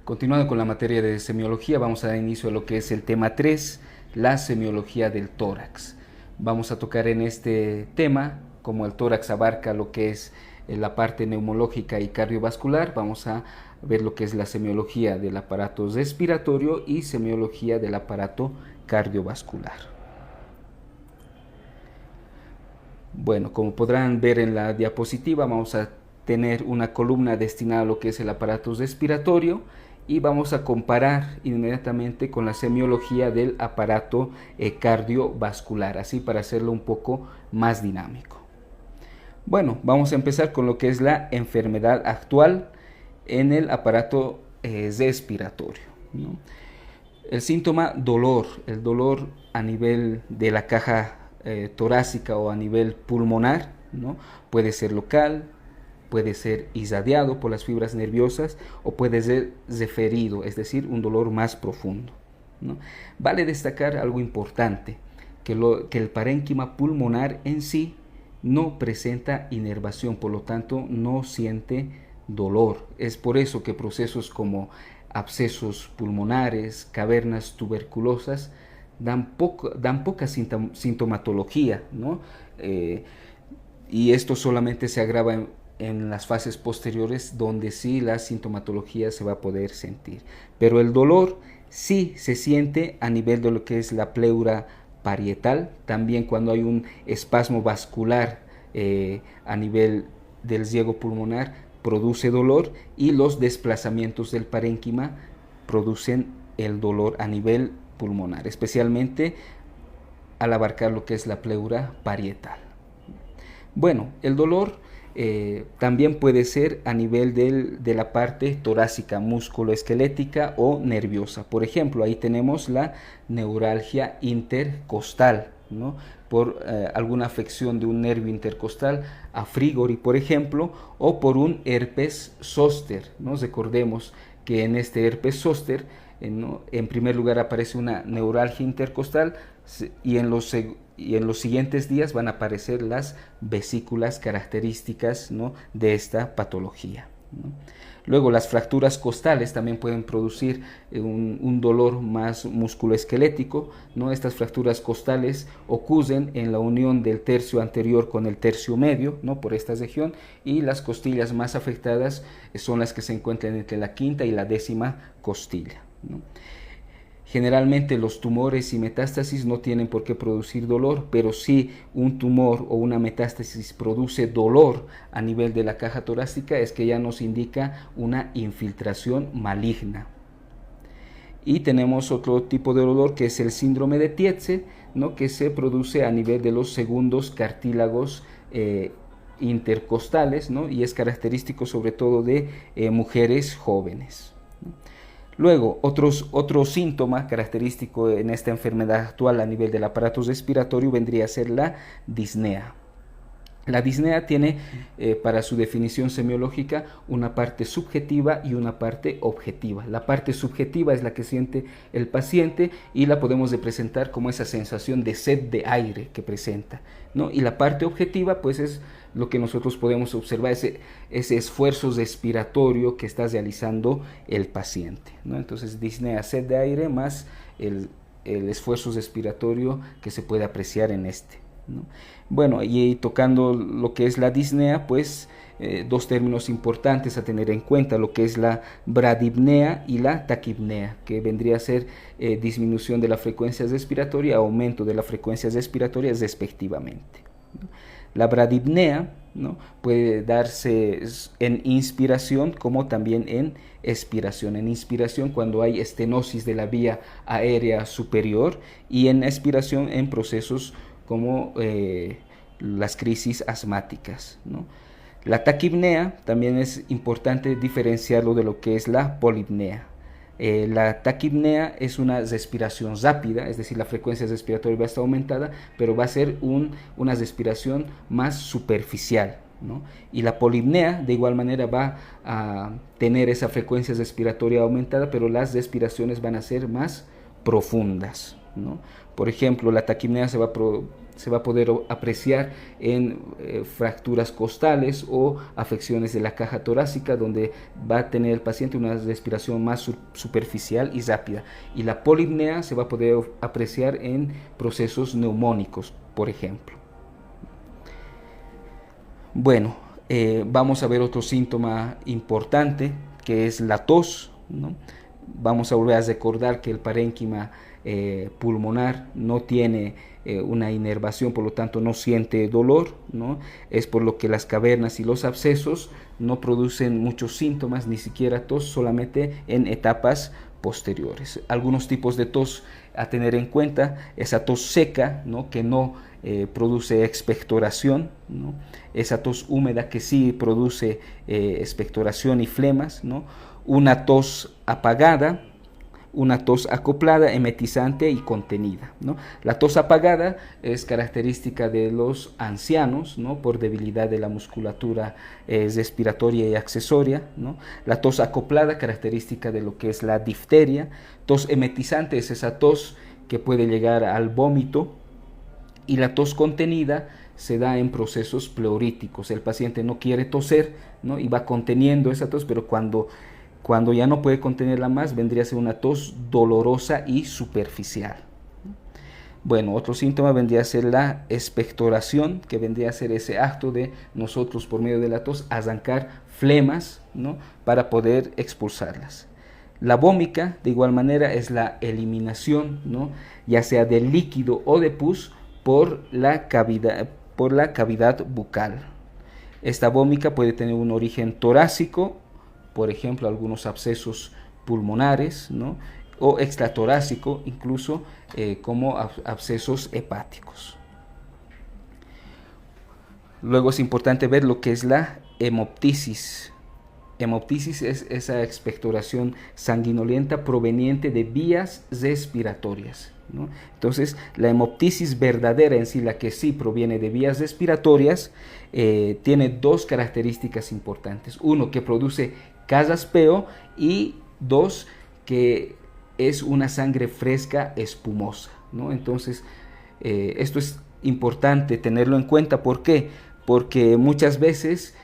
Continuando con la materia de semiología, vamos a dar inicio a lo que es el tema 3, la semiología del tórax. Vamos a tocar en este tema, como el tórax abarca lo que es la parte neumológica y cardiovascular, vamos a ver lo que es la semiología del aparato respiratorio y semiología del aparato cardiovascular. Bueno, como podrán ver en la diapositiva, vamos a tener una columna destinada a lo que es el aparato respiratorio y vamos a comparar inmediatamente con la semiología del aparato cardiovascular, así para hacerlo un poco más dinámico. Bueno, vamos a empezar con lo que es la enfermedad actual en el aparato respiratorio, ¿no? El síntoma dolor, el dolor a nivel de la caja torácica o a nivel pulmonar, ¿no? Puede ser local, puede ser irradiado por las fibras nerviosas o puede ser referido, es decir, un dolor más profundo, ¿no? Vale destacar algo importante, que el parénquima pulmonar en sí no presenta inervación, por lo tanto no siente dolor. Es por eso que procesos como abscesos pulmonares, cavernas tuberculosas, dan poca sintomatología, ¿no? Y esto solamente se agrava en las fases posteriores, donde sí la sintomatología se va a poder sentir. Pero el dolor sí se siente a nivel de lo que es la pleura parietal, también cuando hay un espasmo vascular a nivel del riego pulmonar produce dolor, y los desplazamientos del parénquima producen el dolor a nivel pulmonar, especialmente al abarcar lo que es la pleura parietal. Bueno, el dolor también puede ser a nivel de la parte torácica, musculoesquelética o nerviosa. Por ejemplo, ahí tenemos la neuralgia intercostal, ¿no? Por alguna afección de un nervio intercostal, a frigori, por ejemplo, o por un herpes zóster, ¿no? Recordemos que en este herpes zóster, ¿no?, en primer lugar aparece una neuralgia intercostal y en los siguientes días van a aparecer las vesículas características, ¿no?, de esta patología, ¿no? Luego, las fracturas costales también pueden producir un dolor más musculoesquelético, ¿no? Estas fracturas costales ocurren en la unión del tercio anterior con el tercio medio, ¿no?, por esta región, y las costillas más afectadas son las que se encuentran entre la quinta y la décima costilla, ¿no? Generalmente los tumores y metástasis no tienen por qué producir dolor, pero si un tumor o una metástasis produce dolor a nivel de la caja torácica, es que ya nos indica una infiltración maligna. Y tenemos otro tipo de dolor, que es el síndrome de Tietze, ¿no?, que se produce a nivel de los segundos cartílagos intercostales, ¿no?, y es característico sobre todo de mujeres jóvenes, ¿no? Luego, otro síntoma característico en esta enfermedad actual a nivel del aparato respiratorio vendría a ser la disnea. La disnea tiene, para su definición semiológica, una parte subjetiva y una parte objetiva. La parte subjetiva es la que siente el paciente y la podemos representar como esa sensación de sed de aire que presenta, ¿no? Y la parte objetiva, pues, es lo que nosotros podemos observar, ese esfuerzo respiratorio que está realizando el paciente, ¿no? Entonces, disnea, sed de aire más el esfuerzo respiratorio que se puede apreciar en este, ¿no? Bueno, y tocando lo que es la disnea, pues dos términos importantes a tener en cuenta, lo que es la bradipnea y la taquipnea, que vendría a ser disminución de la frecuencia respiratoria, aumento de la frecuencia respiratoria respectivamente, ¿no? La bradipnea, ¿no?, puede darse en inspiración como también en expiración. En inspiración cuando hay estenosis de la vía aérea superior, y en expiración en procesos como las crisis asmáticas, ¿no? La taquipnea también es importante diferenciarlo de lo que es la polipnea. La taquipnea es una respiración rápida, es decir, la frecuencia respiratoria va a estar aumentada, pero va a ser una respiración más superficial, ¿no? Y la polipnea de igual manera va a tener esa frecuencia respiratoria aumentada, pero las respiraciones van a ser más profundas, ¿no? Por ejemplo, la taquipnea se va a se va a poder apreciar en fracturas costales o afecciones de la caja torácica, donde va a tener el paciente una respiración más superficial y rápida. Y la polipnea se va a poder apreciar en procesos neumónicos, por ejemplo. Bueno, vamos a ver otro síntoma importante, que es la tos, ¿no? Vamos a volver a recordar que el parénquima pulmonar no tiene una inervación, por lo tanto no siente dolor, ¿no? Es por lo que las cavernas y los abscesos no producen muchos síntomas, ni siquiera tos, solamente en etapas posteriores. Algunos tipos de tos a tener en cuenta: esa tos seca, ¿no? Que no produce expectoración, ¿no? Esa tos húmeda que sí produce expectoración y flemas, ¿no? Una tos apagada, una tos acoplada, emetizante y contenida, ¿no? La tos apagada es característica de los ancianos, ¿no? Por debilidad de la musculatura respiratoria y accesoria, ¿no? La tos acoplada, característica de lo que es la difteria. Tos emetizante es esa tos que puede llegar al vómito. Y la tos contenida se da en procesos pleuríticos. El paciente no quiere toser, ¿no? Y va conteniendo esa tos, pero cuando ya no puede contenerla más, vendría a ser una tos dolorosa y superficial. Bueno, otro síntoma vendría a ser la expectoración, que vendría a ser ese acto de nosotros, por medio de la tos, arrancar flemas, ¿no? Para poder expulsarlas. La vómica, de igual manera, es la eliminación, ¿no? Ya sea de líquido o de pus por la cavidad bucal. Esta vómica puede tener un origen torácico, por ejemplo, algunos abscesos pulmonares, ¿no? O extratorácico, incluso como abscesos hepáticos. Luego es importante ver lo que es la hemoptisis. Hemoptisis es esa expectoración sanguinolenta proveniente de vías respiratorias, ¿no? Entonces, la hemoptisis verdadera en sí, la que sí proviene de vías respiratorias, tiene dos características importantes. Uno, que produce carraspeo, y dos, que es una sangre fresca espumosa, ¿no? Entonces, esto es importante tenerlo en cuenta. ¿Por qué? Porque muchas veces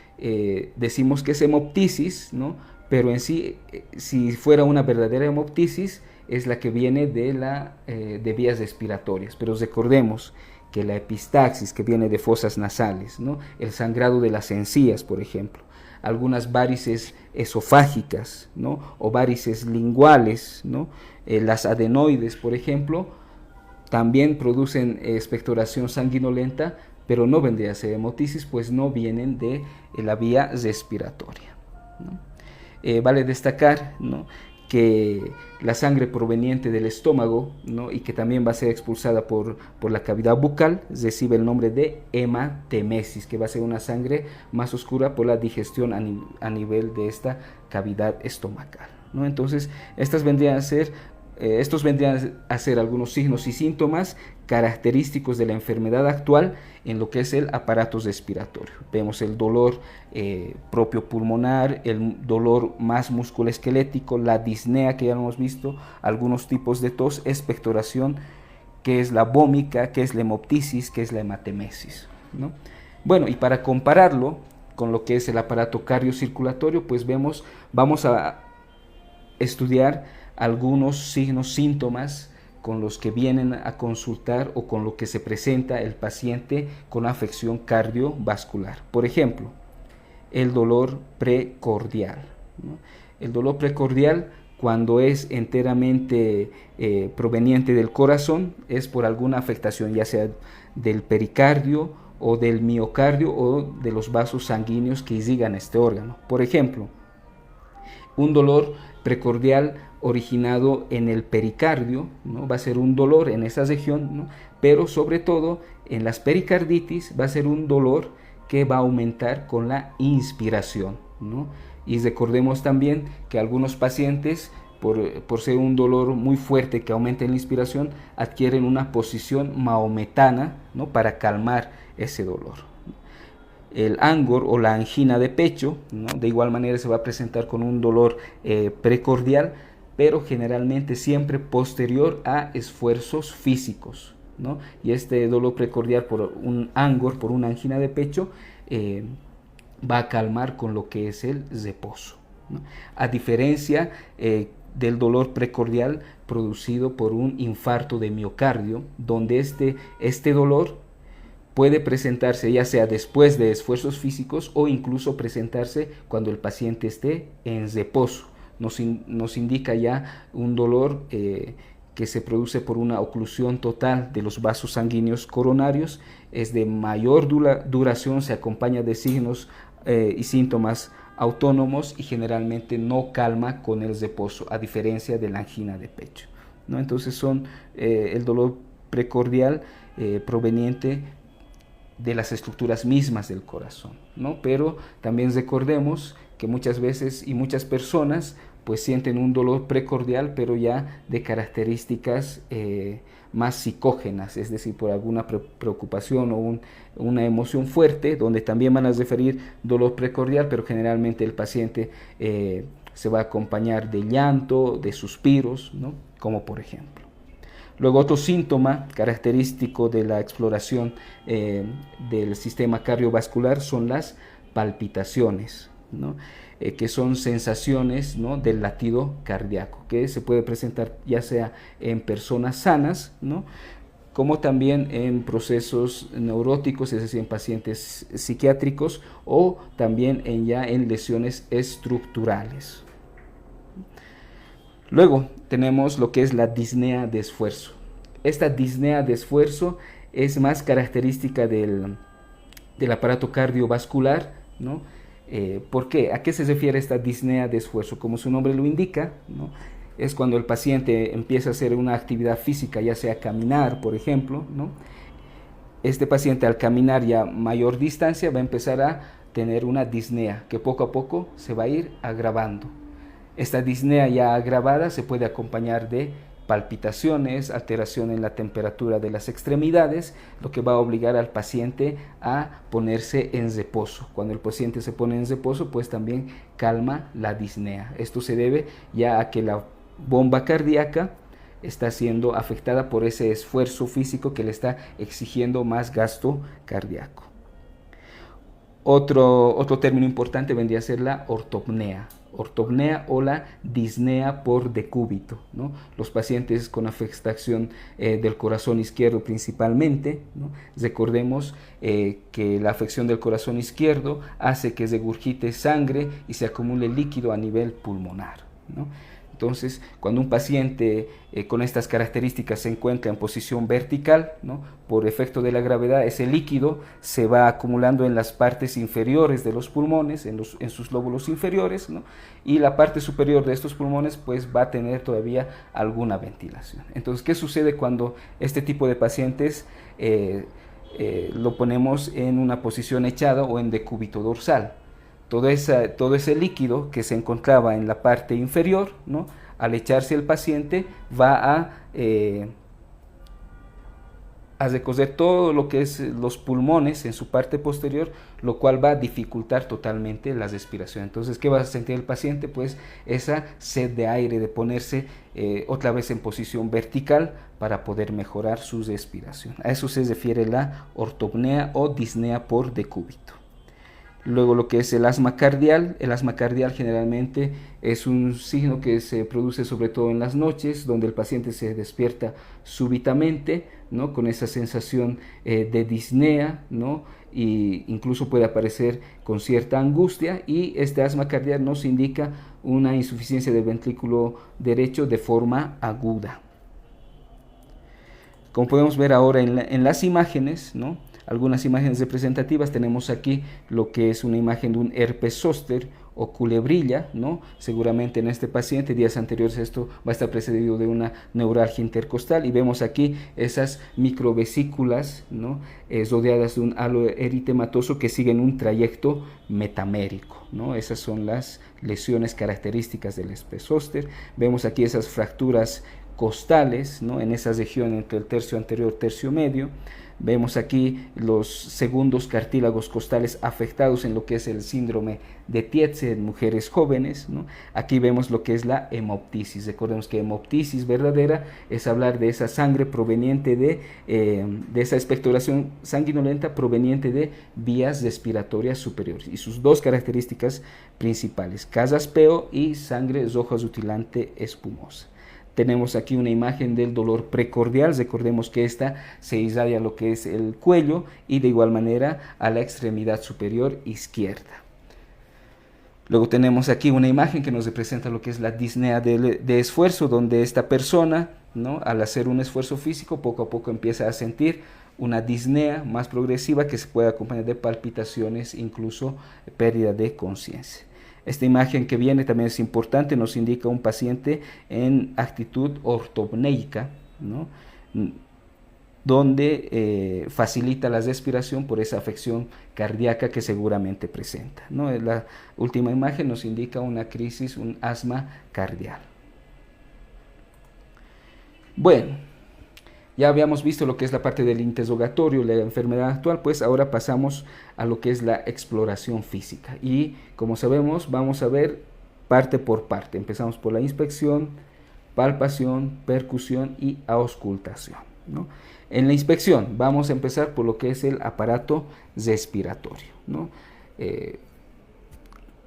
decimos que es hemoptisis, ¿no? Pero en sí, si fuera una verdadera hemoptisis, es la que viene de vías respiratorias. Pero recordemos que la epistaxis, que viene de fosas nasales, ¿no? El sangrado de las encías, por ejemplo, algunas varices esofágicas, ¿no? O varices linguales, ¿no? Las adenoides, por ejemplo, también producen expectoración sanguinolenta, pero no vendría a ser hemoptisis, pues no vienen de la vía respiratoria, ¿no? Vale destacar, ¿no?, que la sangre proveniente del estómago, ¿no?, y que también va a ser expulsada por la cavidad bucal, recibe el nombre de hematemesis, que va a ser una sangre más oscura por la digestión a nivel de esta cavidad estomacal, ¿no? Entonces, estos vendrían a ser algunos signos y síntomas característicos de la enfermedad actual en lo que es el aparato respiratorio. Vemos el dolor propio pulmonar, el dolor más musculoesquelético, la disnea, que ya lo hemos visto, algunos tipos de tos, expectoración, que es la vómica, que es la hemoptisis, que es la hematemesis, ¿no? Bueno, y para compararlo con lo que es el aparato cardiocirculatorio, pues vamos a estudiar algunos signos, síntomas con los que vienen a consultar o con lo que se presenta el paciente con afección cardiovascular. Por ejemplo, el dolor precordial, ¿no? El dolor precordial, cuando es enteramente proveniente del corazón, es por alguna afectación, ya sea del pericardio o del miocardio o de los vasos sanguíneos que irrigan este órgano. Por ejemplo, un dolor precordial originado en el pericardio, ¿no?, va a ser un dolor en esa región, ¿no?, pero sobre todo en las pericarditis va a ser un dolor que va a aumentar con la inspiración, ¿no? Y recordemos también que algunos pacientes, por ser un dolor muy fuerte que aumenta en la inspiración, adquieren una posición mahometana, ¿no?, para calmar ese dolor. El angor o la angina de pecho, ¿no?, de igual manera se va a presentar con un dolor precordial, pero generalmente siempre posterior a esfuerzos físicos, ¿no? Y este dolor precordial por un angor, por una angina de pecho, va a calmar con lo que es el reposo, ¿no? A diferencia del dolor precordial producido por un infarto de miocardio, donde este dolor puede presentarse ya sea después de esfuerzos físicos o incluso presentarse cuando el paciente esté en reposo. Nos indica ya un dolor que se produce por una oclusión total de los vasos sanguíneos coronarios, es de mayor duración, se acompaña de signos y síntomas autónomos y generalmente no calma con el reposo, a diferencia de la angina de pecho, ¿no? Entonces son el dolor precordial proveniente de las estructuras mismas del corazón, ¿no? Pero también recordemos que muchas veces y muchas personas pues sienten un dolor precordial, pero ya de características más psicógenas, es decir, por alguna preocupación o una emoción fuerte, donde también van a referir dolor precordial, pero generalmente el paciente se va a acompañar de llanto, de suspiros, ¿no? Como por ejemplo. Luego otro síntoma característico de la exploración del sistema cardiovascular son las palpitaciones, ¿no? Que son sensaciones, ¿no?, del latido cardíaco, que se puede presentar ya sea en personas sanas, ¿no?, como también en procesos neuróticos, es decir, en pacientes psiquiátricos, o también ya en lesiones estructurales. Luego tenemos lo que es la disnea de esfuerzo. Esta disnea de esfuerzo es más característica del aparato cardiovascular, ¿no? ¿Por qué? ¿A qué se refiere esta disnea de esfuerzo? Como su nombre lo indica, ¿no?, es cuando el paciente empieza a hacer una actividad física, ya sea caminar, por ejemplo, ¿no? Este paciente al caminar ya mayor distancia va a empezar a tener una disnea que poco a poco se va a ir agravando. Esta disnea ya agravada se puede acompañar de palpitaciones, alteración en la temperatura de las extremidades, lo que va a obligar al paciente a ponerse en reposo. Cuando el paciente se pone en reposo, pues también calma la disnea. Esto se debe ya a que la bomba cardíaca está siendo afectada por ese esfuerzo físico que le está exigiendo más gasto cardíaco. Otro término importante vendría a ser la ortopnea. Ortopnea o la disnea por decúbito, ¿no? Los pacientes con afectación del corazón izquierdo principalmente, ¿no? Recordemos que la afección del corazón izquierdo hace que regurgite sangre y se acumule líquido a nivel pulmonar, ¿no? Entonces, cuando un paciente con estas características se encuentra en posición vertical, ¿no?, por efecto de la gravedad, ese líquido se va acumulando en las partes inferiores de los pulmones, en sus lóbulos inferiores, ¿no?, y la parte superior de estos pulmones pues va a tener todavía alguna ventilación. Entonces, ¿qué sucede cuando este tipo de pacientes lo ponemos en una posición echada o en decúbito dorsal? Todo ese líquido que se encontraba en la parte inferior, ¿no?, al echarse el paciente va a recorrer todo lo que es los pulmones en su parte posterior, lo cual va a dificultar totalmente la respiración. Entonces, ¿qué va a sentir el paciente? Pues esa sed de aire, de ponerse otra vez en posición vertical para poder mejorar su respiración. A eso se refiere la ortopnea o disnea por decúbito. Luego lo que es el asma cardial generalmente es un signo que se produce sobre todo en las noches, donde el paciente se despierta súbitamente, ¿no?, con esa sensación de disnea, ¿no?, y incluso puede aparecer con cierta angustia, y este asma cardial nos indica una insuficiencia del ventrículo derecho de forma aguda. Como podemos ver ahora en las imágenes, ¿no?, algunas imágenes representativas, tenemos aquí lo que es una imagen de un herpes zóster o culebrilla, ¿no? Seguramente en este paciente, días anteriores esto va a estar precedido de una neuralgia intercostal, y vemos aquí esas microvesículas, ¿no?, rodeadas de un halo eritematoso que siguen un trayecto metamérico, ¿no? Esas son las lesiones características del herpes zóster. Vemos aquí esas fracturas costales, ¿no?, en esa región entre el tercio anterior y tercio medio. Vemos aquí los segundos cartílagos costales afectados en lo que es el síndrome de Tietze en mujeres jóvenes, ¿no? Aquí vemos lo que es la hemoptisis. Recordemos que hemoptisis verdadera es hablar de esa sangre proveniente de esa expectoración sanguinolenta proveniente de vías respiratorias superiores, y sus dos características principales: casaspeo y sangre roja rutilante espumosa. Tenemos aquí una imagen del dolor precordial. Recordemos que esta se irradia a lo que es el cuello y de igual manera a la extremidad superior izquierda. Luego tenemos aquí una imagen que nos representa lo que es la disnea de esfuerzo, donde esta persona, ¿no?, al hacer un esfuerzo físico, poco a poco empieza a sentir una disnea más progresiva que se puede acompañar de palpitaciones, incluso pérdida de conciencia. Esta imagen que viene también es importante, nos indica un paciente en actitud ortopneica, ¿no?, donde facilita la respiración por esa afección cardíaca que seguramente presenta, ¿no? La última imagen nos indica una crisis, un asma cardial. Bueno, ya habíamos visto lo que es la parte del interrogatorio, la enfermedad actual, pues ahora pasamos a lo que es la exploración física. Y como sabemos, vamos a ver parte por parte. Empezamos por la inspección, palpación, percusión y auscultación, ¿no? En la inspección vamos a empezar por lo que es el aparato respiratorio, ¿no?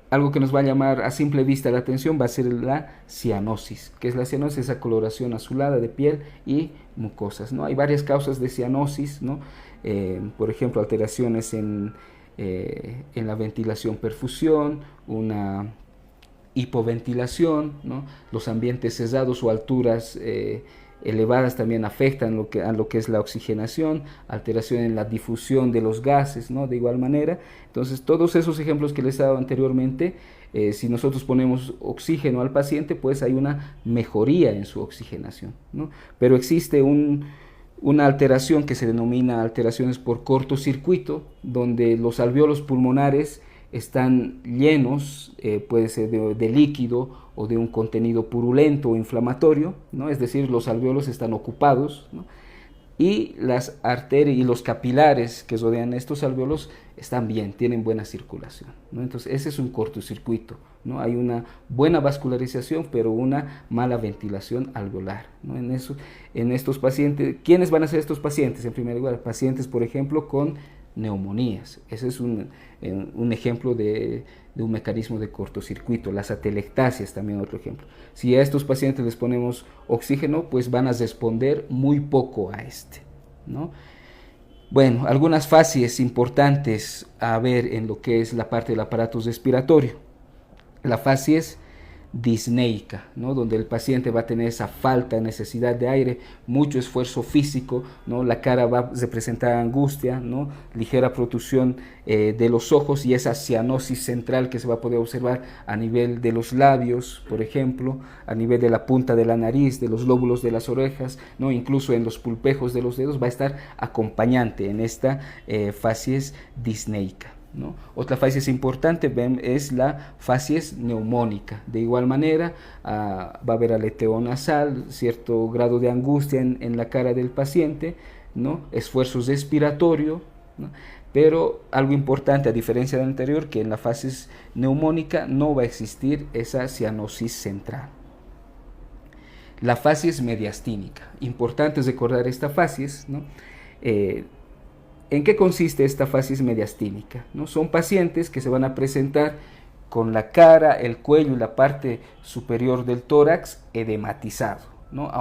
Algo que nos va a llamar a simple vista la atención va a ser la cianosis. ¿Qué es la cianosis? Esa coloración azulada de piel y mucosas, ¿no? Hay varias causas de cianosis, ¿no? Por ejemplo, alteraciones en la ventilación-perfusión, una hipoventilación, ¿no? Los ambientes cerrados o alturas elevadas también afectan a lo que es la oxigenación, alteración en la difusión de los gases, ¿no?, de igual manera. Entonces, todos esos ejemplos que les he dado anteriormente, si nosotros ponemos oxígeno al paciente, pues hay una mejoría en su oxigenación, ¿no? Pero existe una alteración que se denomina alteraciones por cortocircuito, donde los alvéolos pulmonares están llenos, puede ser de líquido o de un contenido purulento o inflamatorio, ¿no? Es decir, los alvéolos están ocupados, ¿no? Y las arterias y los capilares que rodean estos alvéolos están bien, tienen buena circulación, ¿no? Entonces ese es un cortocircuito, ¿no? Hay una buena vascularización, pero una mala ventilación alveolar, ¿no? En estos pacientes, ¿quiénes van a ser estos pacientes? En primer lugar, pacientes, por ejemplo, con neumonías. Ese es un ejemplo de un mecanismo de cortocircuito. Las atelectasias también otro ejemplo. Si a estos pacientes les ponemos oxígeno, pues van a responder muy poco a ¿no? Bueno, algunas fases importantes a ver en lo que es la parte del aparato respiratorio. La fase es disneica, ¿no?, donde el paciente va a tener esa falta de necesidad de aire, mucho esfuerzo físico, ¿no? La cara va a representar angustia, ¿no?, ligera protrusión de los ojos y esa cianosis central que se va a poder observar a nivel de los labios, por ejemplo, a nivel de la punta de la nariz, de los lóbulos de las orejas, ¿no?, incluso en los pulpejos de los dedos va a estar acompañante en esta facies disneica, ¿no? Otra facies importante es la facies neumónica. De igual manera va a haber aleteo nasal, cierto grado de angustia en la cara del paciente, ¿no?, esfuerzo respiratorio, ¿no? Pero algo importante, a diferencia del anterior, que en la facies neumónica no va a existir esa cianosis central. La facies mediastínica. Importante es recordar esta facies, ¿no? ¿En qué consiste esta facies mediastínica? ¿No? Son pacientes que se van a presentar con la cara, el cuello y la parte superior del tórax edematizado, ¿no?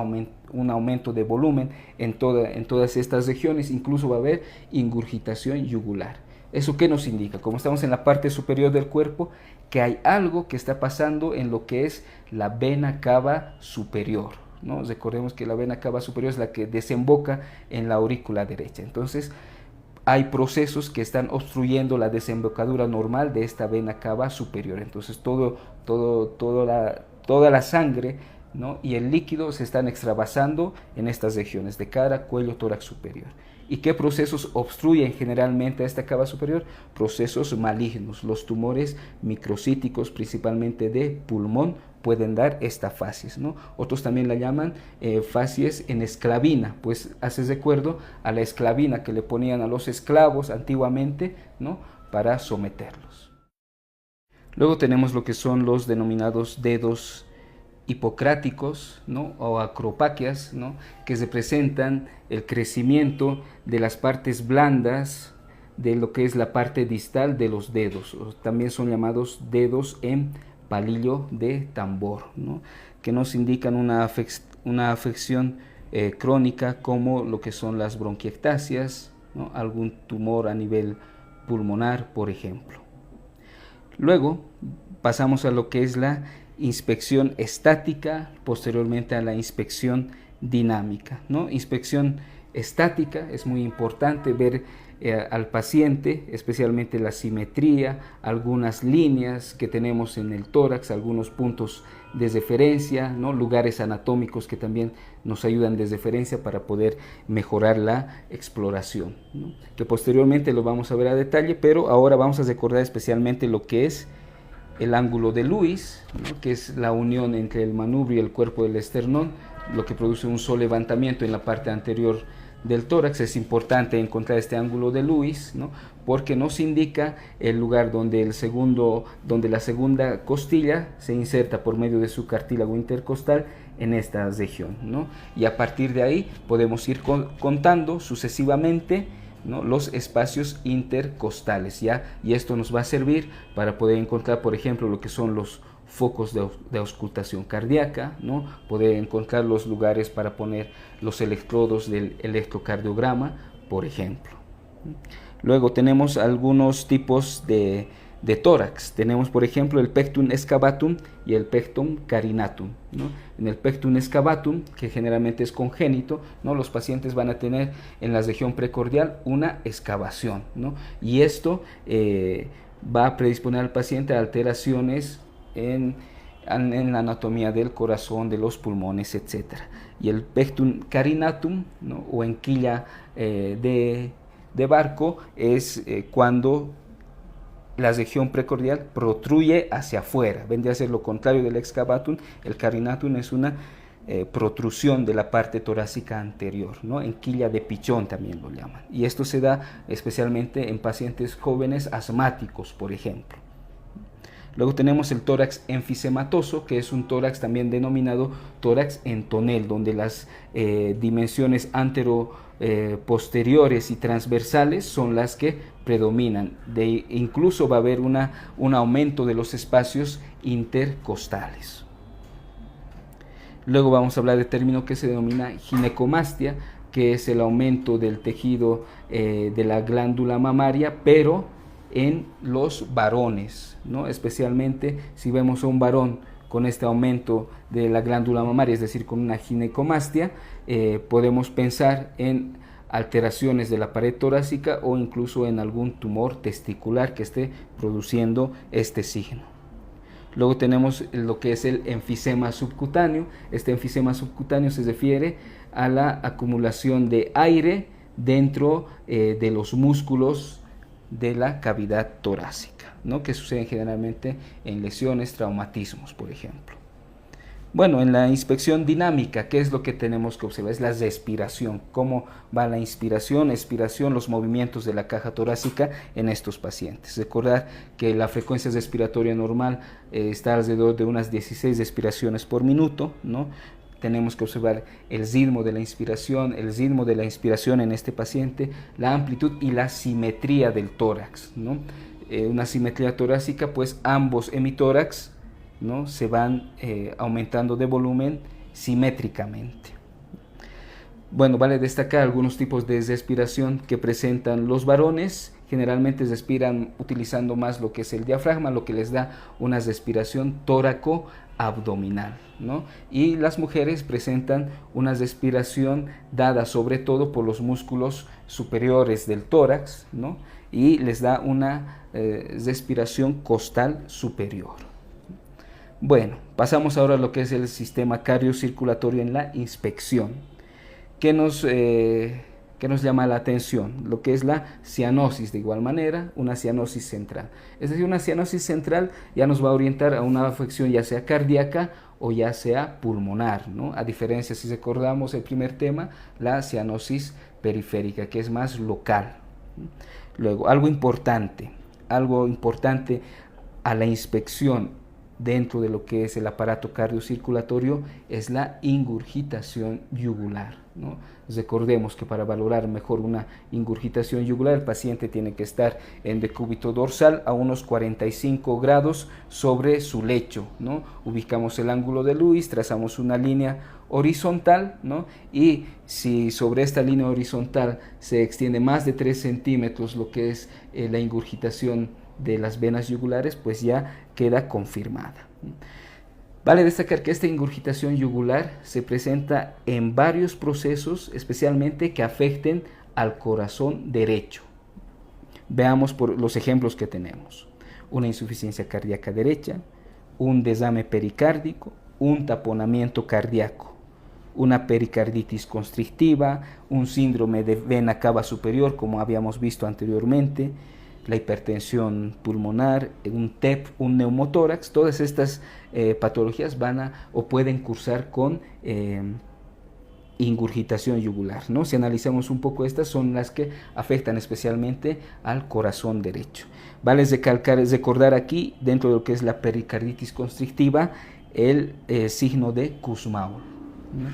Un aumento de volumen en todas estas regiones, incluso va a haber ingurgitación yugular. ¿Eso qué nos indica? Como estamos en la parte superior del cuerpo, que hay algo que está pasando en lo que es la vena cava superior, ¿no? Recordemos que la vena cava superior es la que desemboca en la aurícula derecha. Entonces, hay procesos que están obstruyendo la desembocadura normal de esta vena cava superior. Entonces toda la sangre, ¿no?, y el líquido se están extravasando en estas regiones de cara, cuello, tórax superior. ¿Y qué procesos obstruyen generalmente a esta cava superior? Procesos malignos, los tumores microcíticos, principalmente de pulmón pueden dar esta facies, ¿no? Otros también la llaman facies en esclavina, pues haces recuerdo a la esclavina que le ponían a los esclavos antiguamente, ¿no? Para someterlos. Luego tenemos lo que son los denominados dedos hipocráticos, ¿no? O acropaquias, ¿no? Que representan el crecimiento de las partes blandas de lo que es la parte distal de los dedos. También son llamados dedos en palillo de tambor, ¿no? Que nos indican una afección crónica, como lo que son las bronquiectasias, ¿no? Algún tumor a nivel pulmonar, por ejemplo. Luego pasamos a lo que es la inspección estática, posteriormente a la inspección dinámica, ¿no? Inspección estática, es muy importante ver al paciente, especialmente la simetría, algunas líneas que tenemos en el tórax, algunos puntos de referencia, ¿no? Lugares anatómicos que también nos ayudan de referencia para poder mejorar la exploración, ¿no? Que posteriormente lo vamos a ver a detalle, pero ahora vamos a recordar especialmente lo que es el ángulo de Lewis, ¿no? Que es la unión entre el manubrio y el cuerpo del esternón, lo que produce un solo levantamiento en la parte anterior del tórax. Es importante encontrar este ángulo de Lewis, ¿no? Porque nos indica el lugar donde la segunda costilla se inserta por medio de su cartílago intercostal en esta región, ¿no? Y a partir de ahí podemos ir contando sucesivamente, ¿no? Los espacios intercostales, ¿ya? Y esto nos va a servir para poder encontrar, por ejemplo, lo que son los focos de auscultación cardíaca, ¿no? Poder encontrar los lugares para poner los electrodos del electrocardiograma, por ejemplo. Luego tenemos algunos tipos de tórax. Tenemos, por ejemplo, el pectum excavatum y el pectum carinatum, ¿no? En el pectum excavatum, que generalmente es congénito, ¿no? Los pacientes van a tener en la región precordial una excavación, ¿no? Y esto va a predisponer al paciente a alteraciones en la anatomía del corazón, de los pulmones, etc. Y el pectum carinatum, ¿no? O en quilla de barco, es cuando la región precordial protruye hacia afuera. Vendría a ser lo contrario del excavatum. El carinatum es una protrusión de la parte torácica anterior, ¿no? En quilla de pichón también lo llaman. Y esto se da especialmente en pacientes jóvenes asmáticos, por ejemplo. Luego tenemos el tórax enfisematoso, que es un tórax también denominado tórax en tonel, donde las dimensiones posteriores y transversales son las que predominan. Incluso va a haber un aumento de los espacios intercostales. Luego vamos a hablar del término que se denomina ginecomastia, que es el aumento del tejido de la glándula mamaria, pero en los varones, ¿no? Especialmente si vemos a un varón con este aumento de la glándula mamaria, es decir, con una ginecomastia, podemos pensar en alteraciones de la pared torácica o incluso en algún tumor testicular que esté produciendo este signo. Luego tenemos lo que es el enfisema subcutáneo. Este enfisema subcutáneo se refiere a la acumulación de aire dentro de los músculos de la cavidad torácica, ¿no? Que suceden generalmente en lesiones, traumatismos, por ejemplo. Bueno, en la inspección dinámica, ¿qué es lo que tenemos que observar? Es la respiración, cómo va la inspiración, expiración, los movimientos de la caja torácica en estos pacientes. Recordar que la frecuencia respiratoria normal está alrededor de unas 16 respiraciones por minuto, ¿no? Tenemos que observar el ritmo de la inspiración, el ritmo de la inspiración en este paciente, la amplitud y la simetría del tórax, ¿no? Una simetría torácica, pues ambos hemitórax, ¿no? Se van aumentando de volumen simétricamente. Bueno, vale destacar algunos tipos de respiración que presentan los varones. Generalmente respiran utilizando más lo que es el diafragma, lo que les da una respiración tóraco-abdominal, ¿no? Y las mujeres presentan una respiración dada sobre todo por los músculos superiores del tórax, ¿no? Y les da una respiración costal superior. Bueno, pasamos ahora a lo que es el sistema cardiocirculatorio en la inspección. ¿Qué nos que nos llama la atención, lo que es la cianosis, de igual manera, una cianosis central. Es decir, una cianosis central ya nos va a orientar a una afección ya sea cardíaca o ya sea pulmonar, ¿no? A diferencia, si recordamos el primer tema, la cianosis periférica, que es más local. Luego, algo importante a la inspección dentro de lo que es el aparato cardiocirculatorio es la ingurgitación yugular, ¿no? Recordemos que para valorar mejor una ingurgitación yugular, el paciente tiene que estar en decúbito dorsal a unos 45 grados sobre su lecho, ¿no? Ubicamos el ángulo de Lewis, trazamos una línea horizontal, ¿no? Y si sobre esta línea horizontal se extiende más de 3 centímetros lo que es la ingurgitación de las venas yugulares, pues ya queda confirmada. Vale destacar que esta ingurgitación yugular se presenta en varios procesos, especialmente que afecten al corazón derecho. Veamos por los ejemplos que tenemos: una insuficiencia cardíaca derecha, un desame pericárdico, un taponamiento cardíaco, una pericarditis constrictiva, un síndrome de vena cava superior, como habíamos visto anteriormente, la hipertensión pulmonar, un TEP, un neumotórax. Todas estas patologías van o pueden cursar con ingurgitación yugular, ¿no? Si analizamos un poco, estas son las que afectan especialmente al corazón derecho. Vale recordar aquí, dentro de lo que es la pericarditis constrictiva, el signo de Kussmaul, ¿no?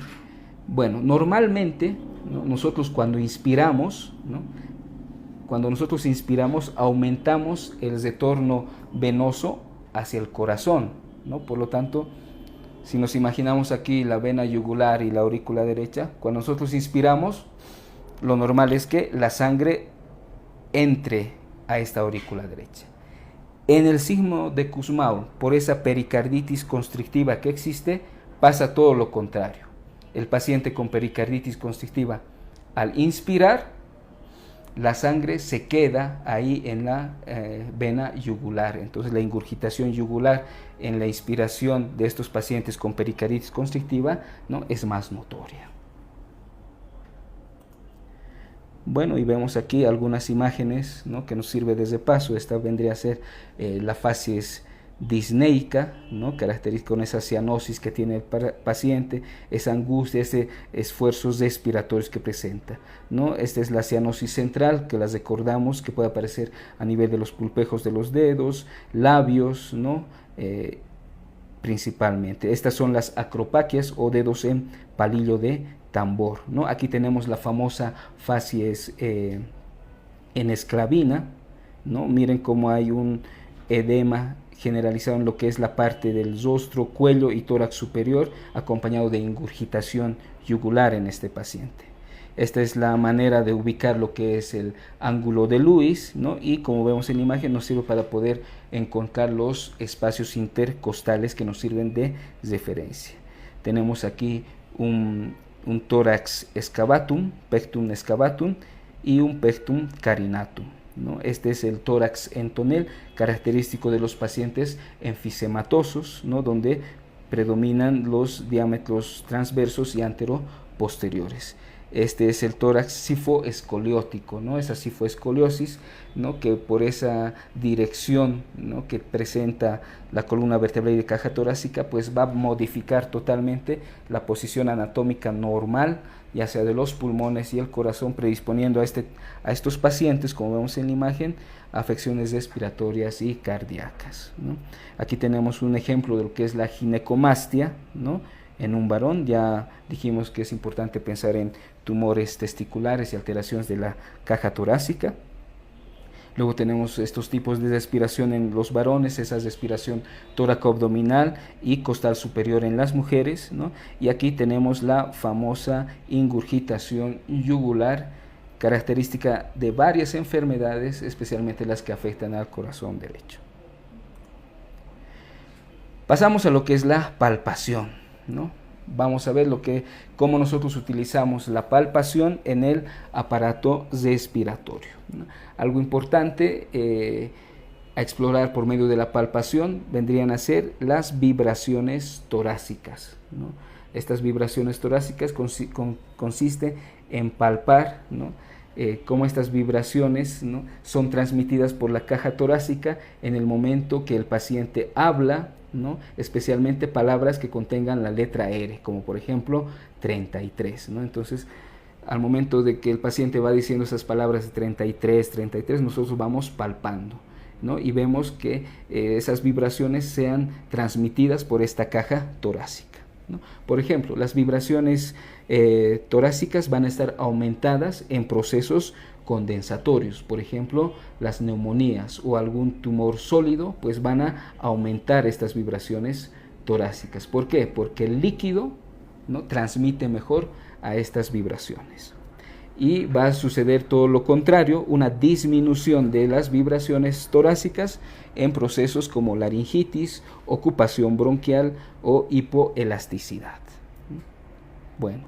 Bueno, normalmente, ¿no?, nosotros cuando inspiramos, ¿no?, aumentamos el retorno venoso hacia el corazón, ¿no? Por lo tanto, si nos imaginamos aquí la vena yugular y la aurícula derecha, cuando nosotros inspiramos, lo normal es que la sangre entre a esta aurícula derecha. En el signo de Kussmaul, por esa pericarditis constrictiva que existe, pasa todo lo contrario. El paciente con pericarditis constrictiva, al inspirar, la sangre se queda ahí en la vena yugular. Entonces la ingurgitación yugular en la inspiración de estos pacientes con pericarditis constrictiva, ¿no?, es más notoria. Bueno, y vemos aquí algunas imágenes, ¿no?, que nos sirve desde paso. Esta vendría a ser la facies disneica, ¿no?, característica con esa cianosis que tiene el paciente, esa angustia, ese esfuerzos respiratorios que presenta, ¿no? Esta es la cianosis central, que las recordamos que puede aparecer a nivel de los pulpejos de los dedos, labios, ¿no?, principalmente. Estas son las acropaquias o dedos en palillo de tambor, ¿no? Aquí tenemos la famosa facies en esclavina, ¿no? Miren cómo hay un edema generalizado en lo que es la parte del rostro, cuello y tórax superior, acompañado de ingurgitación yugular en este paciente. Esta es la manera de ubicar lo que es el ángulo de Lewis, ¿no? Y como vemos en la imagen, nos sirve para poder encontrar los espacios intercostales que nos sirven de referencia. Tenemos aquí un tórax excavatum, pectum excavatum, y un pectum carinatum, ¿no? Este es el tórax en tonel, característico de los pacientes enfisematosos, ¿no?, donde predominan los diámetros transversos y anteroposteriores. Este es el tórax sifoescoliótico, ¿no?, esa sifoescoliosis, ¿no?, que por esa dirección, ¿no?, que presenta la columna vertebral de caja torácica, pues va a modificar totalmente la posición anatómica normal, ya sea de los pulmones y el corazón, predisponiendo a estos pacientes, como vemos en la imagen, a afecciones respiratorias y cardíacas, ¿no? Aquí tenemos un ejemplo de lo que es la ginecomastia, ¿no?, en un varón. Ya dijimos que es importante pensar en tumores testiculares y alteraciones de la caja torácica. Luego tenemos estos tipos de respiración en los varones, esa respiración tóraco-abdominal y costal superior en las mujeres, ¿no? Y aquí tenemos la famosa ingurgitación yugular, característica de varias enfermedades, especialmente las que afectan al corazón derecho. Pasamos a lo que es la palpación, ¿no? Vamos a ver cómo nosotros utilizamos la palpación en el aparato respiratorio, ¿no? Algo importante, a explorar por medio de la palpación vendrían a ser las vibraciones torácicas, ¿no? Estas vibraciones torácicas consisten en palpar, ¿no? Cómo estas vibraciones, ¿no?, son transmitidas por la caja torácica en el momento que el paciente habla, ¿no?, especialmente palabras que contengan la letra R, como por ejemplo 33, ¿no? Entonces, al momento de que el paciente va diciendo esas palabras de 33, 33, nosotros vamos palpando, ¿no?, y vemos que esas vibraciones sean transmitidas por esta caja torácica, ¿no? Por ejemplo, las vibraciones torácicas van a estar aumentadas en procesos condensatorios. Por ejemplo, las neumonías o algún tumor sólido, pues van a aumentar estas vibraciones torácicas. ¿Por qué? Porque el líquido, ¿no?, transmite mejor a estas vibraciones. Y va a suceder todo lo contrario, una disminución de las vibraciones torácicas en procesos como laringitis, ocupación bronquial o hipoelasticidad. Bueno,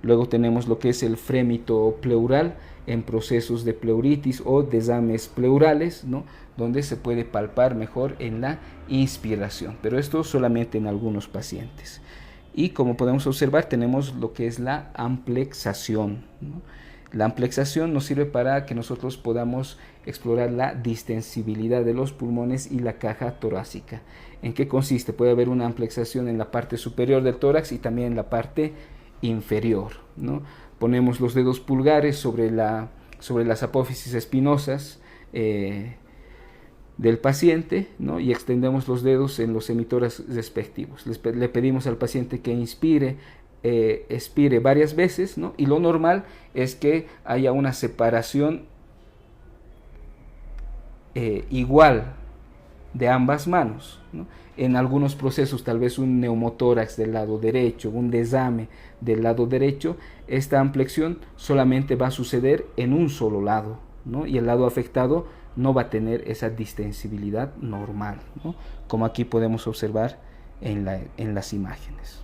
luego tenemos lo que es el frémito pleural en procesos de pleuritis o desames pleurales, ¿no?, donde se puede palpar mejor en la inspiración, pero esto solamente en algunos pacientes. Y como podemos observar, tenemos lo que es la amplexación, ¿no? La amplexación nos sirve para que nosotros podamos explorar la distensibilidad de los pulmones y la caja torácica. ¿En qué consiste? Puede haber una amplexación en la parte superior del tórax y también en la parte inferior, ¿no? Ponemos los dedos pulgares sobre las apófisis espinosas del paciente, ¿no?, y extendemos los dedos en los emitórax respectivos. Le pedimos al paciente que inspire, expire varias veces, ¿no?, y lo normal es que haya una separación igual de ambas manos, ¿no? En algunos procesos, tal vez un neumotórax del lado derecho, un desame del lado derecho, esta amplexión solamente va a suceder en un solo lado, ¿no?, y el lado afectado no va a tener esa distensibilidad normal, ¿no?, como aquí podemos observar en las imágenes.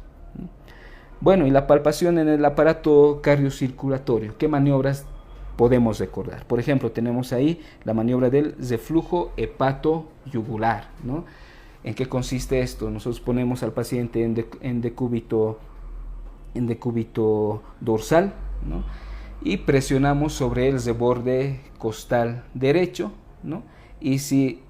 Bueno, y la palpación en el aparato cardiocirculatorio, ¿qué maniobras podemos recordar? Por ejemplo, tenemos ahí la maniobra del reflujo hepato-yugular, ¿no? ¿En qué consiste esto? Nosotros ponemos al paciente en decúbito dorsal, ¿no?, y presionamos sobre el reborde costal derecho, ¿no?, y si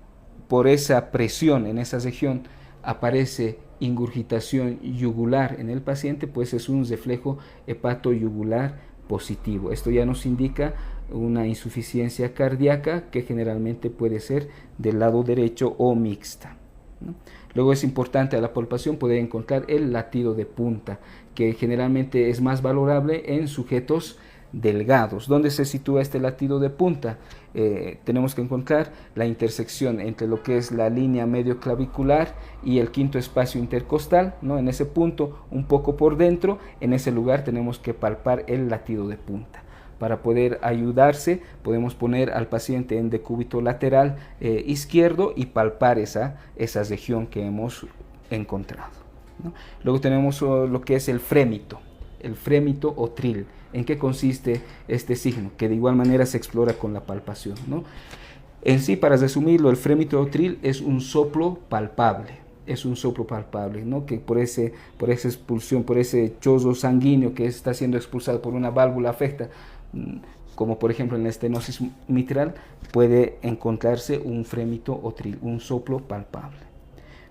por esa presión en esa región aparece ingurgitación yugular en el paciente, pues es un reflejo hepatoyugular positivo. Esto ya nos indica una insuficiencia cardíaca que generalmente puede ser del lado derecho o mixta, ¿no? Luego es importante a la palpación poder encontrar el latido de punta, que generalmente es más valorable en sujetos delgados. ¿Dónde se sitúa este latido de punta? Tenemos que encontrar la intersección entre lo que es la línea medio clavicular y el quinto espacio intercostal, ¿no? En ese punto, un poco por dentro, en ese lugar tenemos que palpar el latido de punta. Para poder ayudarse, podemos poner al paciente en decúbito lateral izquierdo y palpar esa región que hemos encontrado, ¿no? Luego tenemos lo que es el frémito o tril. ¿En qué consiste este signo? Que de igual manera se explora con la palpación, ¿no? En sí, para resumirlo, el frémito o tril es un soplo palpable, ¿no?, que por esa expulsión, por ese chorro sanguíneo que está siendo expulsado por una válvula afecta, como por ejemplo en la estenosis mitral, puede encontrarse un frémito o tril, un soplo palpable.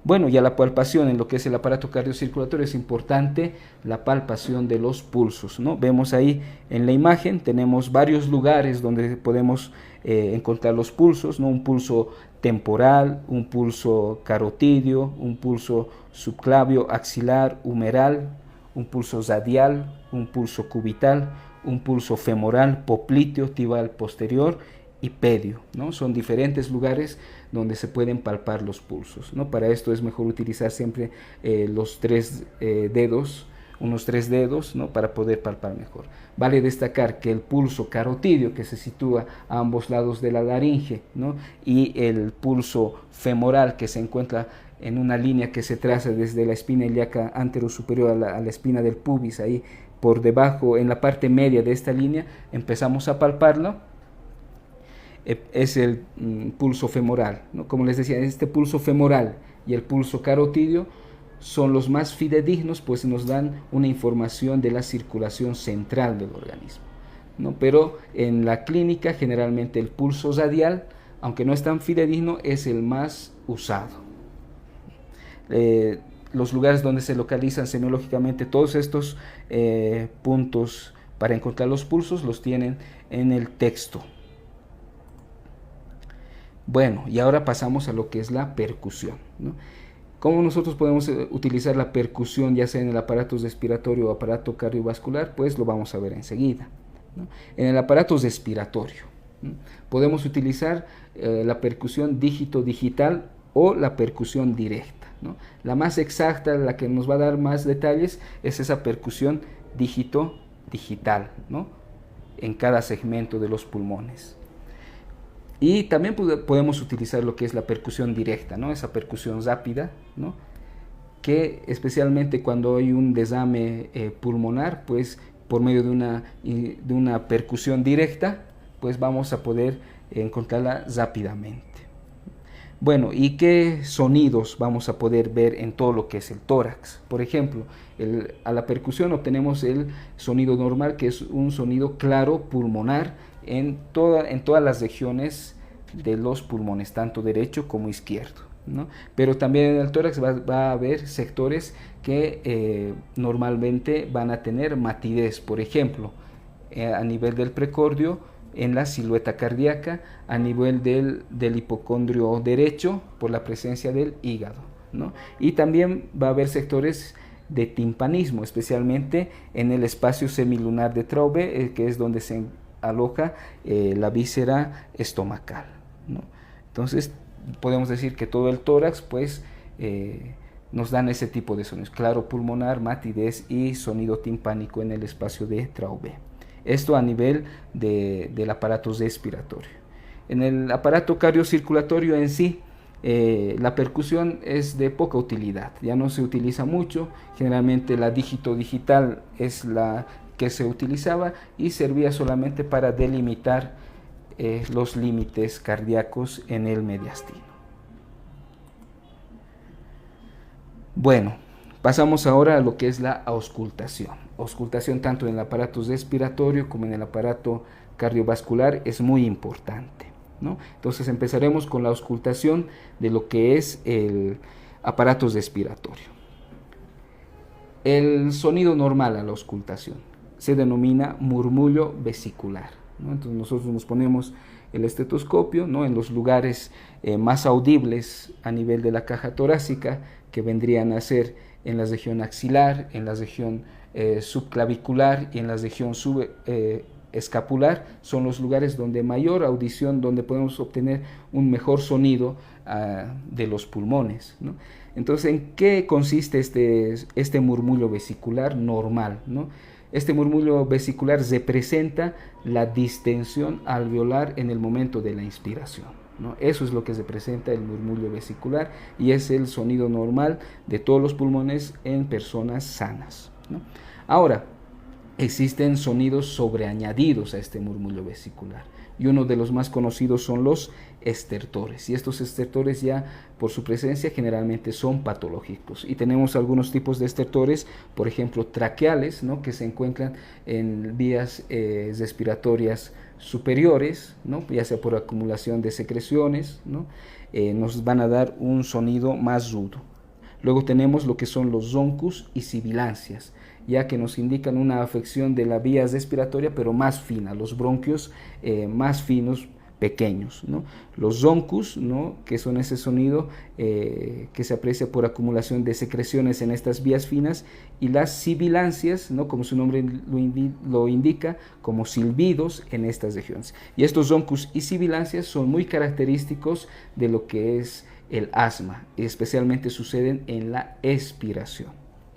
Bueno, ya la palpación en lo que es el aparato cardiocirculatorio es importante la palpación de los pulsos, ¿no? Vemos ahí en la imagen, tenemos varios lugares donde podemos encontrar los pulsos, ¿no? Un pulso temporal, un pulso carotidio, un pulso subclavio axilar humeral, un pulso radial, un pulso cubital, un pulso femoral, popliteo, tibal posterior y pedio, ¿no? Son diferentes lugares donde se pueden palpar los pulsos, ¿no? Para esto es mejor utilizar siempre unos tres dedos, ¿no?, para poder palpar mejor. Vale destacar que el pulso carotidio, que se sitúa a ambos lados de la laringe, ¿no?, y el pulso femoral, que se encuentra en una línea que se traza desde la espina ilíaca anterosuperior a la espina del pubis, ahí por debajo, en la parte media de esta línea, empezamos a palparlo. es el pulso femoral, ¿no? Como les decía, este pulso femoral y el pulso carotidio son los más fidedignos, pues nos dan una información de la circulación central del organismo, ¿no? Pero en la clínica generalmente el pulso radial, aunque no es tan fidedigno, es el más usado. Los lugares donde se localizan semiológicamente todos estos puntos para encontrar los pulsos los tienen en el texto. Bueno, y ahora pasamos a lo que es la percusión, ¿no? ¿Cómo nosotros podemos utilizar la percusión, ya sea en el aparato respiratorio o aparato cardiovascular? Pues lo vamos a ver enseguida, ¿no? En el aparato respiratorio, ¿no?, podemos utilizar la percusión dígito-digital o la percusión directa, ¿no? La más exacta, la que nos va a dar más detalles, es esa percusión dígito-digital, ¿no?, en cada segmento de los pulmones. Y también podemos utilizar lo que es la percusión directa, ¿no?, esa percusión rápida, ¿no?, que especialmente cuando hay un desame pulmonar, pues por medio de una percusión directa, pues vamos a poder encontrarla rápidamente. Bueno, ¿y qué sonidos vamos a poder ver en todo lo que es el tórax? Por ejemplo, a la percusión obtenemos el sonido normal, que es un sonido claro pulmonar en todas las regiones de los pulmones, tanto derecho como izquierdo, ¿no? Pero también en el tórax va a haber sectores que normalmente van a tener matidez, por ejemplo, a nivel del precordio, en la silueta cardíaca, a nivel del hipocondrio derecho, por la presencia del hígado, ¿no? Y también va a haber sectores de timpanismo, especialmente en el espacio semilunar de Traube, que es donde se aloja la víscera estomacal, ¿no? Entonces podemos decir que todo el tórax pues nos dan ese tipo de sonidos: claro pulmonar, matidez y sonido timpánico en el espacio de Traube. Esto a nivel del aparato respiratorio. En el aparato cardiocirculatorio en sí, la percusión es de poca utilidad, ya no se utiliza mucho. Generalmente la dígito digital es la que se utilizaba y servía solamente para delimitar los límites cardíacos en el mediastino. Bueno, pasamos ahora a lo que es la auscultación. Auscultación tanto en el aparato respiratorio como en el aparato cardiovascular es muy importante, ¿no? Entonces empezaremos con la auscultación de lo que es el aparato respiratorio. El sonido normal a la auscultación se denomina murmullo vesicular, ¿no? Entonces nosotros nos ponemos el estetoscopio, ¿no?, en los lugares más audibles a nivel de la caja torácica, que vendrían a ser en la región axilar, en la región subclavicular y en la región subescapular. Son los lugares donde mayor audición, donde podemos obtener un mejor sonido de los pulmones, ¿no? Entonces, ¿en qué consiste este murmullo vesicular normal, ¿no? Este murmullo vesicular representa la distensión alveolar en el momento de la inspiración, ¿no? Eso es lo que representa el murmullo vesicular y es el sonido normal de todos los pulmones en personas sanas, ¿no? Ahora, existen sonidos sobreañadidos a este murmullo vesicular y uno de los más conocidos son los estertores, y estos estertores ya por su presencia generalmente son patológicos, y tenemos algunos tipos de estertores, por ejemplo traqueales, ¿no?, que se encuentran en vías respiratorias superiores, ¿no?, ya sea por acumulación de secreciones, ¿no?, nos van a dar un sonido más rudo. Luego tenemos lo que son los zoncus y sibilancias, ya que nos indican una afección de la vía respiratoria, pero más fina, los bronquios más finos, pequeños, ¿no? Los zoncus, ¿no?, que son ese sonido que se aprecia por acumulación de secreciones en estas vías finas, y las sibilancias, ¿no?, como su nombre lo indica, como silbidos en estas regiones. Y estos zoncus y sibilancias son muy característicos de lo que es el asma, y especialmente suceden en la expiración,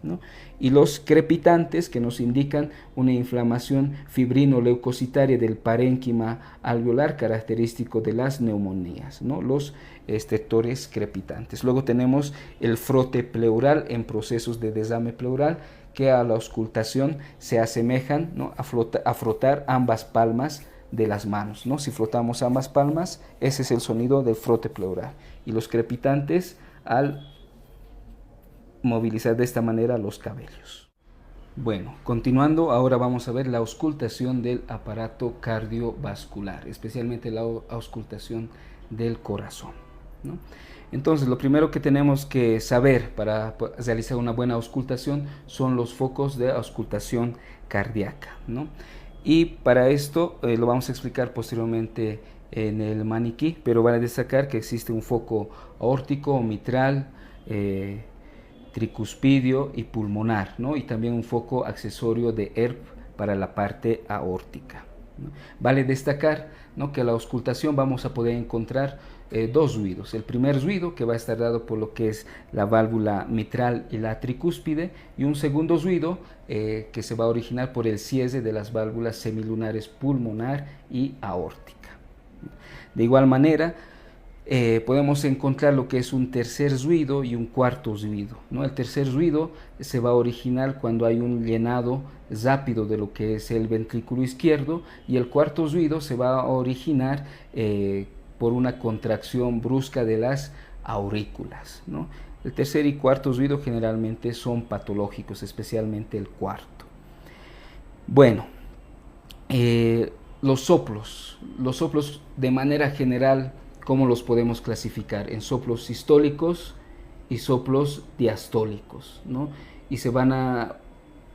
¿no? Y los crepitantes, que nos indican una inflamación fibrino-leucocitaria del parénquima alveolar, característico de las neumonías, ¿no?, los estertores crepitantes. Luego tenemos el frote pleural en procesos de desame pleural, que a la auscultación se asemejan, ¿no?, a frotar ambas palmas de las manos, ¿no? Si frotamos ambas palmas, ese es el sonido del frote pleural. Y los crepitantes al movilizar de esta manera los cabellos. Bueno, continuando, ahora vamos a ver la auscultación del aparato cardiovascular, especialmente la auscultación del corazón, ¿no? Entonces, lo primero que tenemos que saber para realizar una buena auscultación son los focos de auscultación cardíaca, ¿no? Y para esto lo vamos a explicar posteriormente en el maniquí, pero van a destacar que existe un foco aórtico, mitral, tricuspidio y pulmonar, ¿no? Y también un foco accesorio de ERP para la parte aórtica, ¿no? Vale destacar, ¿no?, que a la auscultación vamos a poder encontrar dos ruidos. El primer ruido, que va a estar dado por lo que es la válvula mitral y la tricúspide, y un segundo ruido que se va a originar por el cierre de las válvulas semilunares pulmonar y aórtica. De igual manera, podemos encontrar lo que es un tercer ruido y un cuarto ruido, ¿no? El tercer ruido se va a originar cuando hay un llenado rápido de lo que es el ventrículo izquierdo, y el cuarto ruido se va a originar por una contracción brusca de las aurículas, ¿no? El tercer y cuarto ruido generalmente son patológicos, especialmente el cuarto. Bueno, los soplos de manera general, ¿cómo los podemos clasificar? En soplos sistólicos y soplos diastólicos, ¿no? Y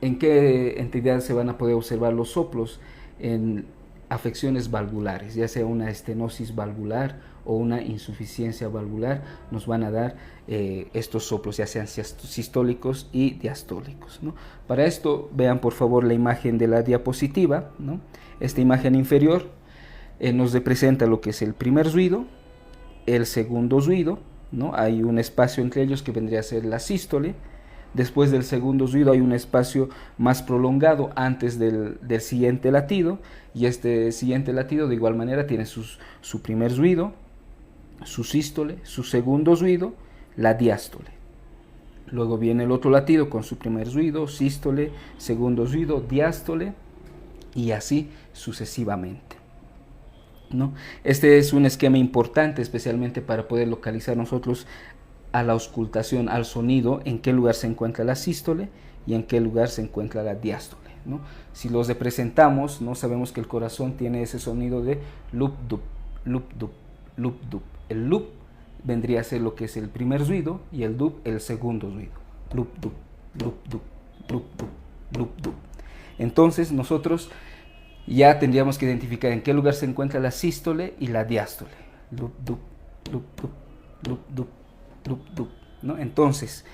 ¿en qué entidades se van a poder observar los soplos? En afecciones valvulares, ya sea una estenosis valvular o una insuficiencia valvular, nos van a dar estos soplos, ya sean sistólicos y diastólicos, ¿no? Para esto, vean por favor la imagen de la diapositiva, ¿no? Esta imagen inferior nos representa lo que es el primer ruido, el segundo ruido, ¿no? Hay un espacio entre ellos que vendría a ser la sístole. Después del segundo ruido hay un espacio más prolongado antes del siguiente latido, y este siguiente latido de igual manera tiene su primer ruido, su sístole, su segundo ruido, la diástole. Luego viene el otro latido con su primer ruido, sístole, segundo ruido, diástole, y así sucesivamente, ¿no? Este es un esquema importante, especialmente para poder localizar nosotros a la auscultación, al sonido, en qué lugar se encuentra la sístole y en qué lugar se encuentra la diástole, ¿no? Si los representamos, ¿no?, sabemos que el corazón tiene ese sonido de loop dup, loop dup, loop dup. El loop vendría a ser lo que es el primer ruido, y el dup el segundo ruido. Loop dup, loop dup, loop dup, loop dup. Entonces nosotros ya tendríamos que identificar en qué lugar se encuentra la sístole y la diástole. Loop dup, loop dup, loop dup, loop dup, ¿no? Entonces,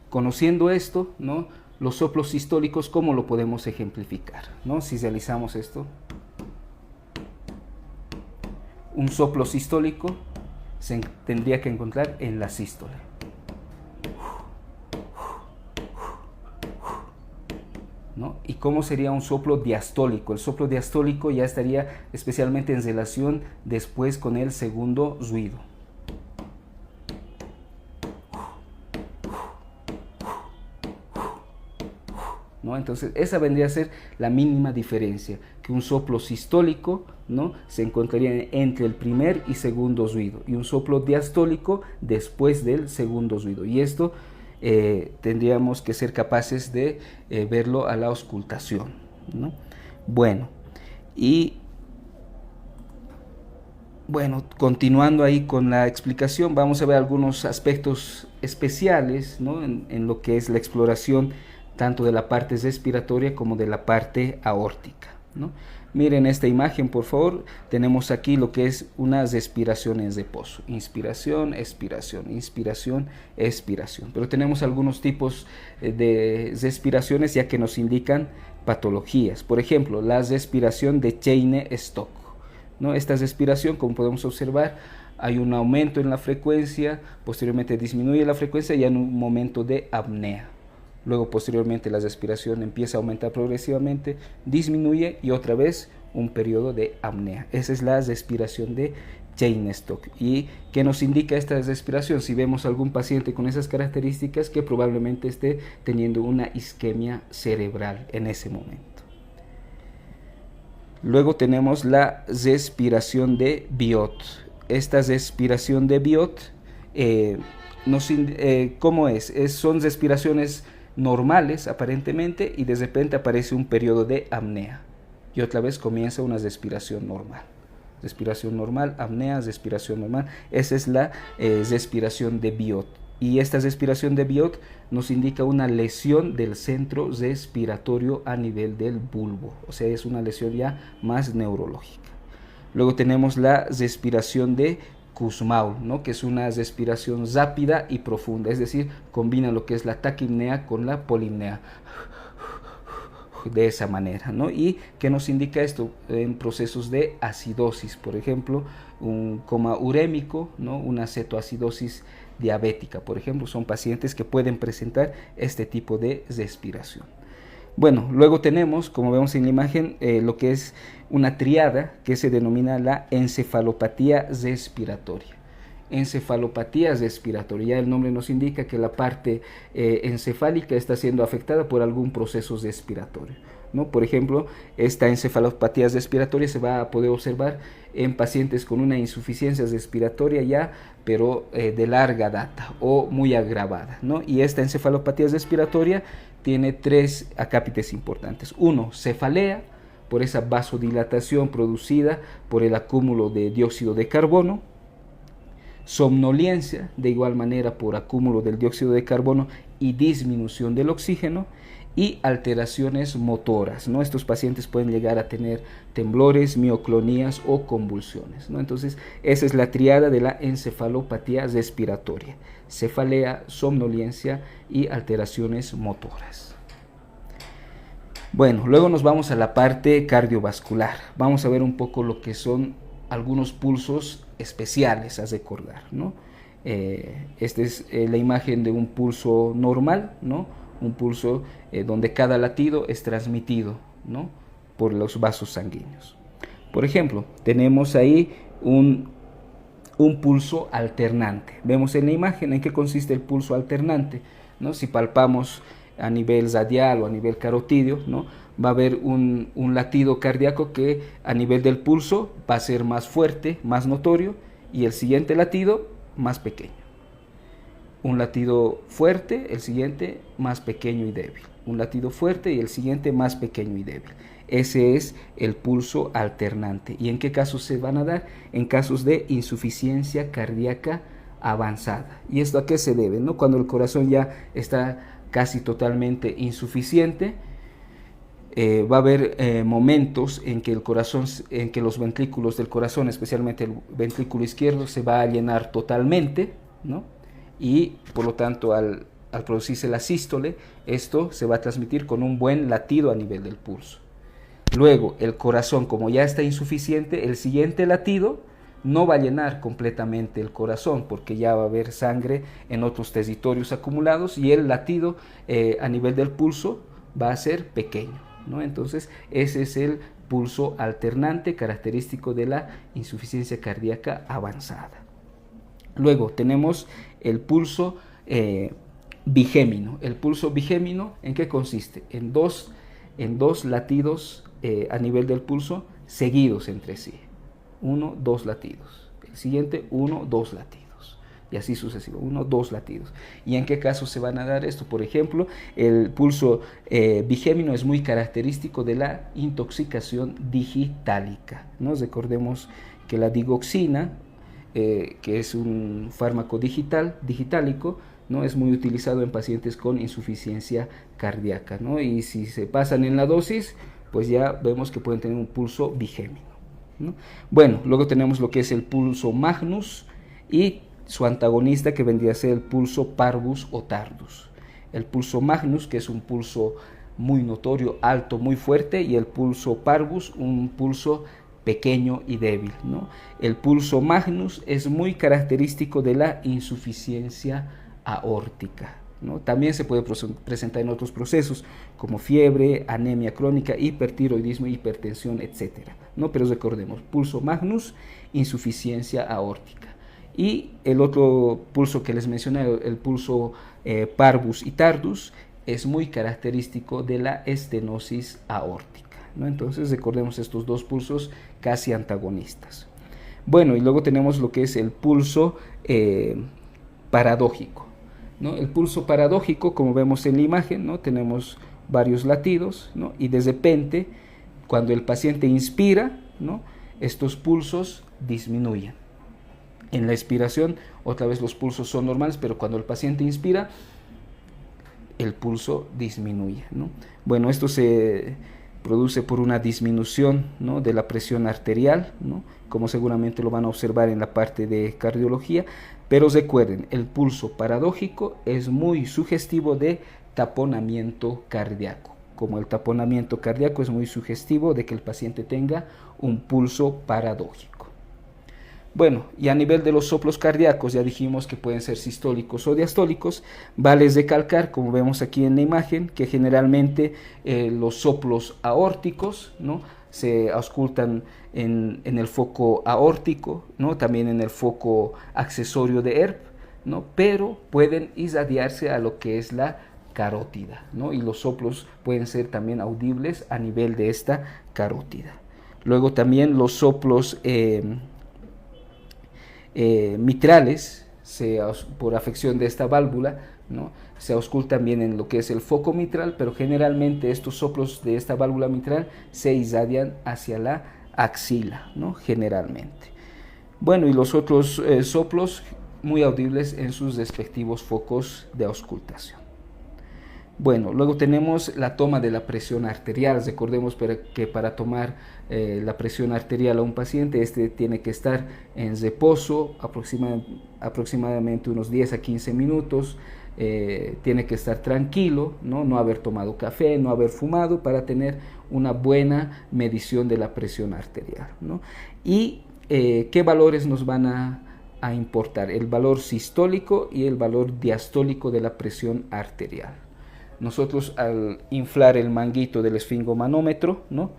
conociendo esto, ¿no?, los soplos sistólicos, ¿cómo lo podemos ejemplificar, ¿no? Si realizamos esto, un soplo sistólico se tendría que encontrar en la sístole, ¿no? ¿Y cómo sería un soplo diastólico? El soplo diastólico ya estaría especialmente en relación después con el segundo ruido, ¿no? Entonces esa vendría a ser la mínima diferencia, que un soplo sistólico, ¿no?, se encontraría entre el primer y segundo ruido, y un soplo diastólico después del segundo ruido, y esto tendríamos que ser capaces de verlo a la auscultación, ¿no? Bueno, continuando ahí con la explicación, vamos a ver algunos aspectos especiales, ¿no?, en lo que es la exploración tanto de la parte respiratoria como de la parte aórtica, ¿no? Miren esta imagen, por favor. Tenemos aquí lo que es una respiración en reposo. Inspiración, expiración, inspiración, expiración. Pero tenemos algunos tipos de respiraciones ya que nos indican patologías. Por ejemplo, la respiración de Cheyne-Stokes, ¿no? Esta respiración, como podemos observar, hay un aumento en la frecuencia, posteriormente disminuye la frecuencia y hay un momento de apnea. Luego posteriormente la respiración empieza a aumentar progresivamente, disminuye y otra vez un periodo de apnea. Esa es la respiración de Cheyne-Stokes. ¿Y qué nos indica esta respiración? Si vemos algún paciente con esas características, que probablemente esté teniendo una isquemia cerebral en ese momento. Luego tenemos la respiración de Biot. Esta respiración de Biot, ¿cómo es? Son respiraciones normales aparentemente y de repente aparece un periodo de apnea y otra vez comienza una respiración normal. Respiración normal, apnea, respiración normal. Esa es la respiración de Biot. Y esta respiración de Biot nos indica una lesión del centro respiratorio a nivel del bulbo. O sea, es una lesión ya más neurológica. Luego tenemos la respiración de Kussmaul, ¿no? Que es una respiración rápida y profunda. Es decir, combina lo que es la taquipnea con la polipnea. De esa manera, ¿no? Y que nos indica esto en procesos de acidosis, por ejemplo, un coma urémico, ¿no? Una cetoacidosis diabética, por ejemplo, son pacientes que pueden presentar este tipo de respiración. Bueno, luego tenemos, como vemos en la imagen, lo que es una triada que se denomina la encefalopatía respiratoria. Encefalopatía respiratoria, el nombre nos indica que la parte encefálica está siendo afectada por algún proceso respiratorio, ¿no? Por ejemplo, esta encefalopatía respiratoria se va a poder observar en pacientes con una insuficiencia respiratoria ya, pero de larga data o muy agravada, ¿no? Y esta encefalopatía respiratoria tiene tres acápites importantes. Uno, cefalea, por esa vasodilatación producida por el acúmulo de dióxido de carbono. Somnolencia, de igual manera por acúmulo del dióxido de carbono y disminución del oxígeno, y alteraciones motoras, ¿no? Estos pacientes pueden llegar a tener temblores, mioclonías o convulsiones, ¿no? Entonces, esa es la triada de la encefalopatía respiratoria: cefalea, somnolencia y alteraciones motoras. Bueno, luego nos vamos a la parte cardiovascular. Vamos a ver un poco lo que son algunos pulsos especiales a recordar, ¿no? Esta es la imagen de un pulso normal, ¿no? Un pulso donde cada latido es transmitido, ¿no? Por los vasos sanguíneos. Por ejemplo, tenemos ahí un pulso alternante. Vemos en la imagen en qué consiste el pulso alternante, ¿no? Si palpamos a nivel radial o a nivel carotídeo, ¿no? Va a haber un latido cardíaco que a nivel del pulso va a ser más fuerte, más notorio, y el siguiente latido más pequeño. Un latido fuerte, el siguiente más pequeño y débil. Un latido fuerte y el siguiente más pequeño y débil. Ese es el pulso alternante. ¿Y en qué casos se van a dar? En casos de insuficiencia cardíaca avanzada. ¿Y esto a qué se debe, no? Cuando el corazón ya está casi totalmente insuficiente, va a haber momentos en que el corazón, en que los ventrículos del corazón, especialmente el ventrículo izquierdo, se va a llenar totalmente, ¿no? Y por lo tanto al producirse la sístole, esto se va a transmitir con un buen latido a nivel del pulso. Luego el corazón, como ya está insuficiente, el siguiente latido no va a llenar completamente el corazón porque ya va a haber sangre en otros territorios acumulados y el latido a nivel del pulso va a ser pequeño, ¿no? Entonces ese es el pulso alternante característico de la insuficiencia cardíaca avanzada. Luego tenemos el pulso bigémino. El pulso bigémino, ¿en qué consiste? En dos latidos a nivel del pulso seguidos entre sí. 1, 2 latidos. El siguiente, 1, 2 latidos. Y así sucesivo. 1, 2 latidos. ¿Y en qué casos se van a dar esto? Por ejemplo, el pulso bigémino es muy característico de la intoxicación digitálica, ¿no? Recordemos que la digoxina, que es un fármaco digitálico, ¿no? Es muy utilizado en pacientes con insuficiencia cardíaca, ¿no? Y si se pasan en la dosis, pues ya vemos que pueden tener un pulso bigémino, ¿no? Bueno, luego tenemos lo que es el pulso magnus y su antagonista, que vendría a ser el pulso parvus o tardus. El pulso magnus, que es un pulso muy notorio, alto, muy fuerte, y el pulso parvus, un pulso pequeño y débil, ¿no? El pulso magnus es muy característico de la insuficiencia aórtica, ¿no? También se puede presentar en otros procesos como fiebre, anemia crónica, hipertiroidismo, hipertensión, etcétera, ¿no? Pero recordemos, pulso magnus, insuficiencia aórtica. Y el otro pulso que les mencioné, el pulso parvus y tardus, es muy característico de la estenosis aórtica, ¿no? Entonces recordemos estos dos pulsos casi antagonistas. Bueno, y luego tenemos lo que es el pulso paradójico, ¿no? El pulso paradójico, como vemos en la imagen, ¿no? Tenemos varios latidos, ¿no? Y de repente, cuando el paciente inspira, ¿no? Estos pulsos disminuyen. En la expiración, otra vez los pulsos son normales, pero cuando el paciente inspira, el pulso disminuye, ¿no? Bueno, esto se produce por una disminución, ¿no? De la presión arterial, ¿no? Como seguramente lo van a observar en la parte de cardiología, pero recuerden, el pulso paradójico es muy sugestivo de taponamiento cardíaco. Como el taponamiento cardíaco es muy sugestivo de que el paciente tenga un pulso paradójico. Bueno, y a nivel de los soplos cardíacos, ya dijimos que pueden ser sistólicos o diastólicos. Vale recalcar, como vemos aquí en la imagen, que generalmente los soplos aórticos, ¿no? Se auscultan en el foco aórtico, ¿no? También en el foco accesorio de ERP, ¿no? Pero pueden irradiarse a lo que es la carótida, ¿no? Y los soplos pueden ser también audibles a nivel de esta carótida. Luego también los soplos mitrales, por afección de esta válvula, ¿no? Se auscultan bien en lo que es el foco mitral, pero generalmente estos soplos de esta válvula mitral se irradian hacia la axila, ¿no? Generalmente. Bueno, y los otros soplos muy audibles en sus respectivos focos de auscultación. Bueno, luego tenemos la toma de la presión arterial. Recordemos que para tomar la presión arterial a un paciente, este tiene que estar en reposo aproximadamente unos 10 a 15 minutos, tiene que estar tranquilo, ¿no? Haber tomado café, no haber fumado, para tener una buena medición de la presión arterial, ¿no? Y ¿qué valores nos van a importar? El valor sistólico y el valor diastólico de la presión arterial. Nosotros, al inflar el manguito del esfingomanómetro, ¿no?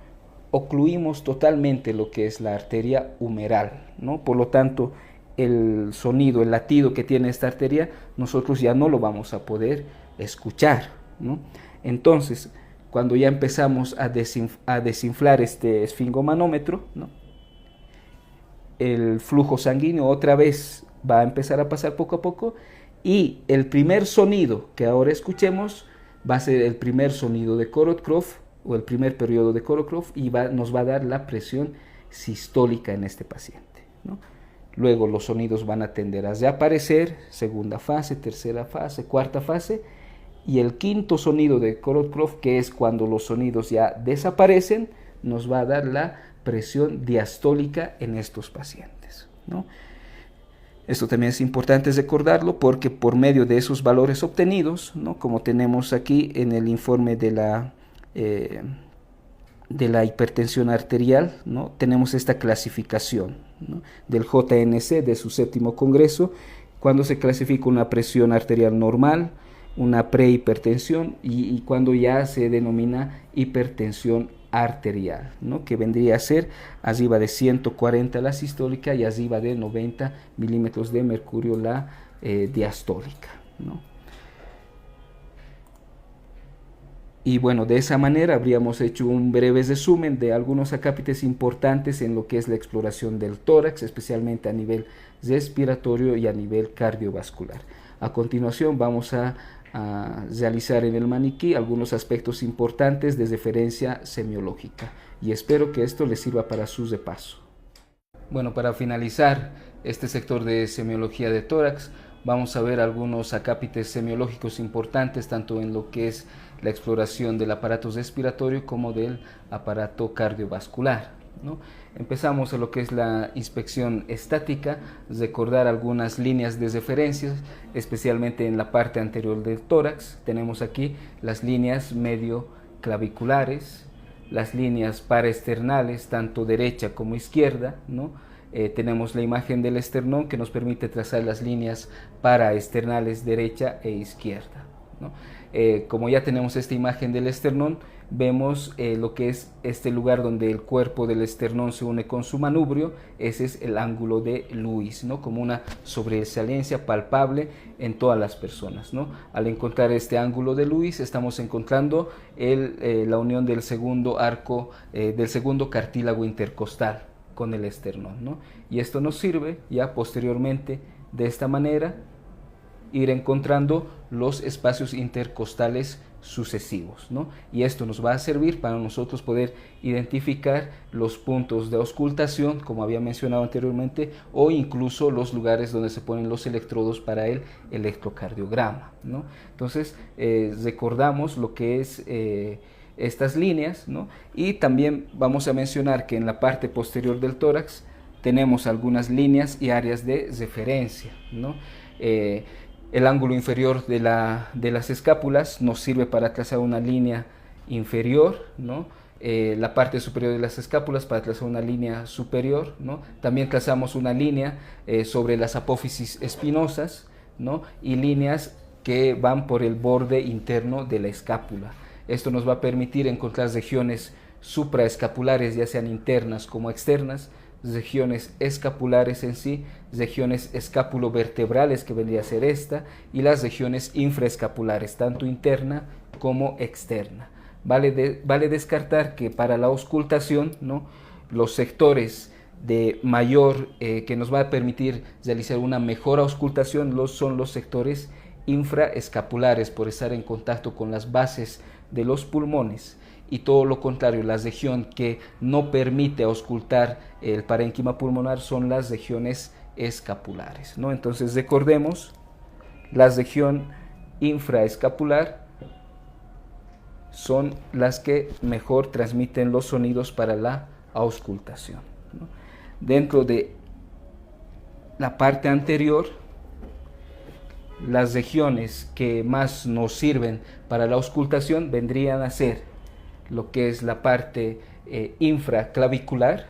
Ocluimos totalmente lo que es la arteria humeral, ¿no? Por lo tanto, el sonido, el latido que tiene esta arteria, nosotros ya no lo vamos a poder escuchar, ¿no? Entonces, cuando ya empezamos a desinflar este esfingomanómetro, ¿no? El flujo sanguíneo otra vez va a empezar a pasar poco a poco, y el primer sonido que ahora escuchemos va a ser el primer sonido de Corot-Croft, o el primer periodo de Corot-Croft, y nos va a dar la presión sistólica en este paciente, ¿no? Luego los sonidos van a tender a reaparecer, segunda fase, tercera fase, cuarta fase, y el quinto sonido de Corot-Croft, que es cuando los sonidos ya desaparecen, nos va a dar la presión diastólica en estos pacientes, ¿no? Esto también es importante recordarlo, porque por medio de esos valores obtenidos, ¿no? Como tenemos aquí en el informe de la hipertensión arterial, ¿no? Tenemos esta clasificación, ¿no? Del JNC, de su 7º congreso, cuando se clasifica una presión arterial normal, una prehipertensión y cuando ya se denomina hipertensión arterial, ¿no? Que vendría a ser arriba de 140 la sistólica y arriba de 90 milímetros de mercurio la diastólica, ¿no? Y bueno, de esa manera habríamos hecho un breve resumen de algunos acápites importantes en lo que es la exploración del tórax, especialmente a nivel respiratorio y a nivel cardiovascular. A continuación vamos a realizar en el maniquí algunos aspectos importantes de referencia semiológica, y espero que esto les sirva para su repaso. Bueno, para finalizar este sector de semiología de tórax, vamos a ver algunos acápites semiológicos importantes, tanto en lo que es la exploración del aparato respiratorio como del aparato cardiovascular, ¿no? Empezamos en lo que es la inspección estática, recordar algunas líneas de referencia, especialmente en la parte anterior del tórax. Tenemos aquí las líneas medio claviculares, las líneas paraesternales, tanto derecha como izquierda, ¿no? Tenemos la imagen del esternón, que nos permite trazar las líneas paraesternales derecha e izquierda, ¿no? Como ya tenemos esta imagen del esternón, vemos lo que es este lugar donde el cuerpo del esternón se une con su manubrio. Ese es el ángulo de Lewis, ¿no? Como una sobresalencia palpable en todas las personas, ¿no? Al encontrar este ángulo de Lewis, estamos encontrando la unión del segundo arco, del segundo cartílago intercostal con el esternón, ¿no? Y esto nos sirve ya posteriormente de esta manera ir encontrando los espacios intercostales sucesivos, ¿no? Y esto nos va a servir para nosotros poder identificar los puntos de auscultación, como había mencionado anteriormente, o incluso los lugares donde se ponen los electrodos para el electrocardiograma, ¿no? Entonces recordamos lo que es estas líneas, ¿no? Y también vamos a mencionar que en la parte posterior del tórax tenemos algunas líneas y áreas de referencia, ¿no? El ángulo inferior de las escápulas nos sirve para trazar una línea inferior, ¿no? La parte superior de las escápulas para trazar una línea superior, ¿no? También trazamos una línea sobre las apófisis espinosas, ¿no? Y líneas que van por el borde interno de la escápula. Esto nos va a permitir encontrar regiones supraescapulares, ya sean internas como externas, regiones escapulares en sí, regiones escapulovertebrales, que vendría a ser esta, y las regiones infraescapulares, tanto interna como externa. Vale descartar que para la auscultación, ¿no?, los sectores de mayor que nos va a permitir realizar una mejor auscultación son los sectores infraescapulares, por estar en contacto con las bases de los pulmones, y todo lo contrario, la región que no permite auscultar el parénquima pulmonar son las regiones escapulares, ¿no? Entonces recordemos, la región infraescapular son las que mejor transmiten los sonidos para la auscultación, ¿no? Dentro de la parte anterior, las regiones que más nos sirven para la auscultación vendrían a ser lo que es la parte infraclavicular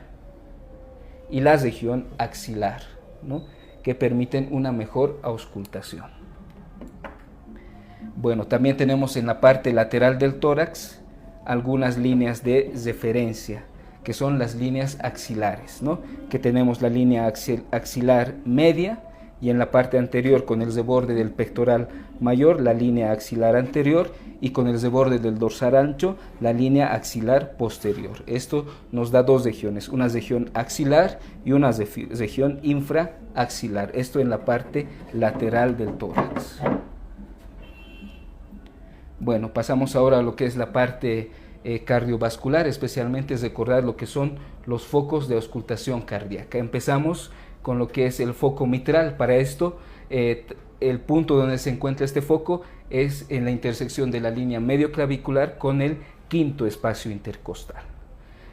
y la región axilar, ¿no?, que permiten una mejor auscultación. Bueno, también tenemos en la parte lateral del tórax algunas líneas de referencia, que son las líneas axilares, ¿no?, que tenemos la línea axilar media, y en la parte anterior, con el reborde del pectoral mayor, la línea axilar anterior, y con el reborde del dorsal ancho, la línea axilar posterior. Esto nos da dos regiones, una región axilar y una región infraaxilar. Esto en la parte lateral del tórax. Bueno, pasamos ahora a lo que es la parte cardiovascular, especialmente es recordar lo que son los focos de auscultación cardíaca. Empezamos con lo que es el foco mitral. Para esto, el punto donde se encuentra este foco es en la intersección de la línea medioclavicular con el quinto espacio intercostal.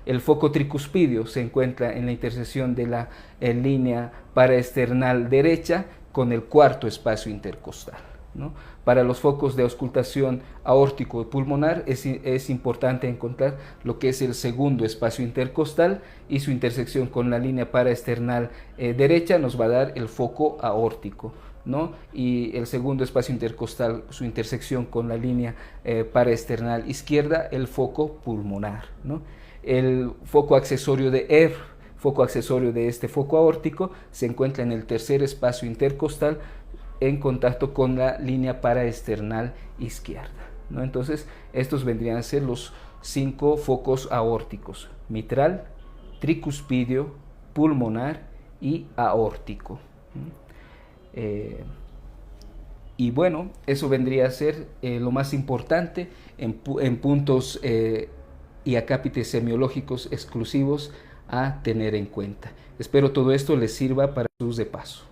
El foco tricuspidio se encuentra en la intersección de la línea paraesternal derecha con el cuarto espacio intercostal, ¿no? Para los focos de auscultación aórtico y pulmonar es importante encontrar lo que es el segundo espacio intercostal, y su intersección con la línea paraesternal derecha nos va a dar el foco aórtico, ¿no? Y el segundo espacio intercostal, su intersección con la línea paraesternal izquierda, el foco pulmonar, ¿no? El foco accesorio de foco accesorio de este foco aórtico, se encuentra en el tercer espacio intercostal en contacto con la línea paraesternal izquierda, ¿no? Entonces, estos vendrían a ser los 5 focos aórticos: mitral, tricuspidio, pulmonar y aórtico. Y bueno, eso vendría a ser lo más importante en puntos y acápites semiológicos exclusivos a tener en cuenta. Espero todo esto les sirva para sus de paso.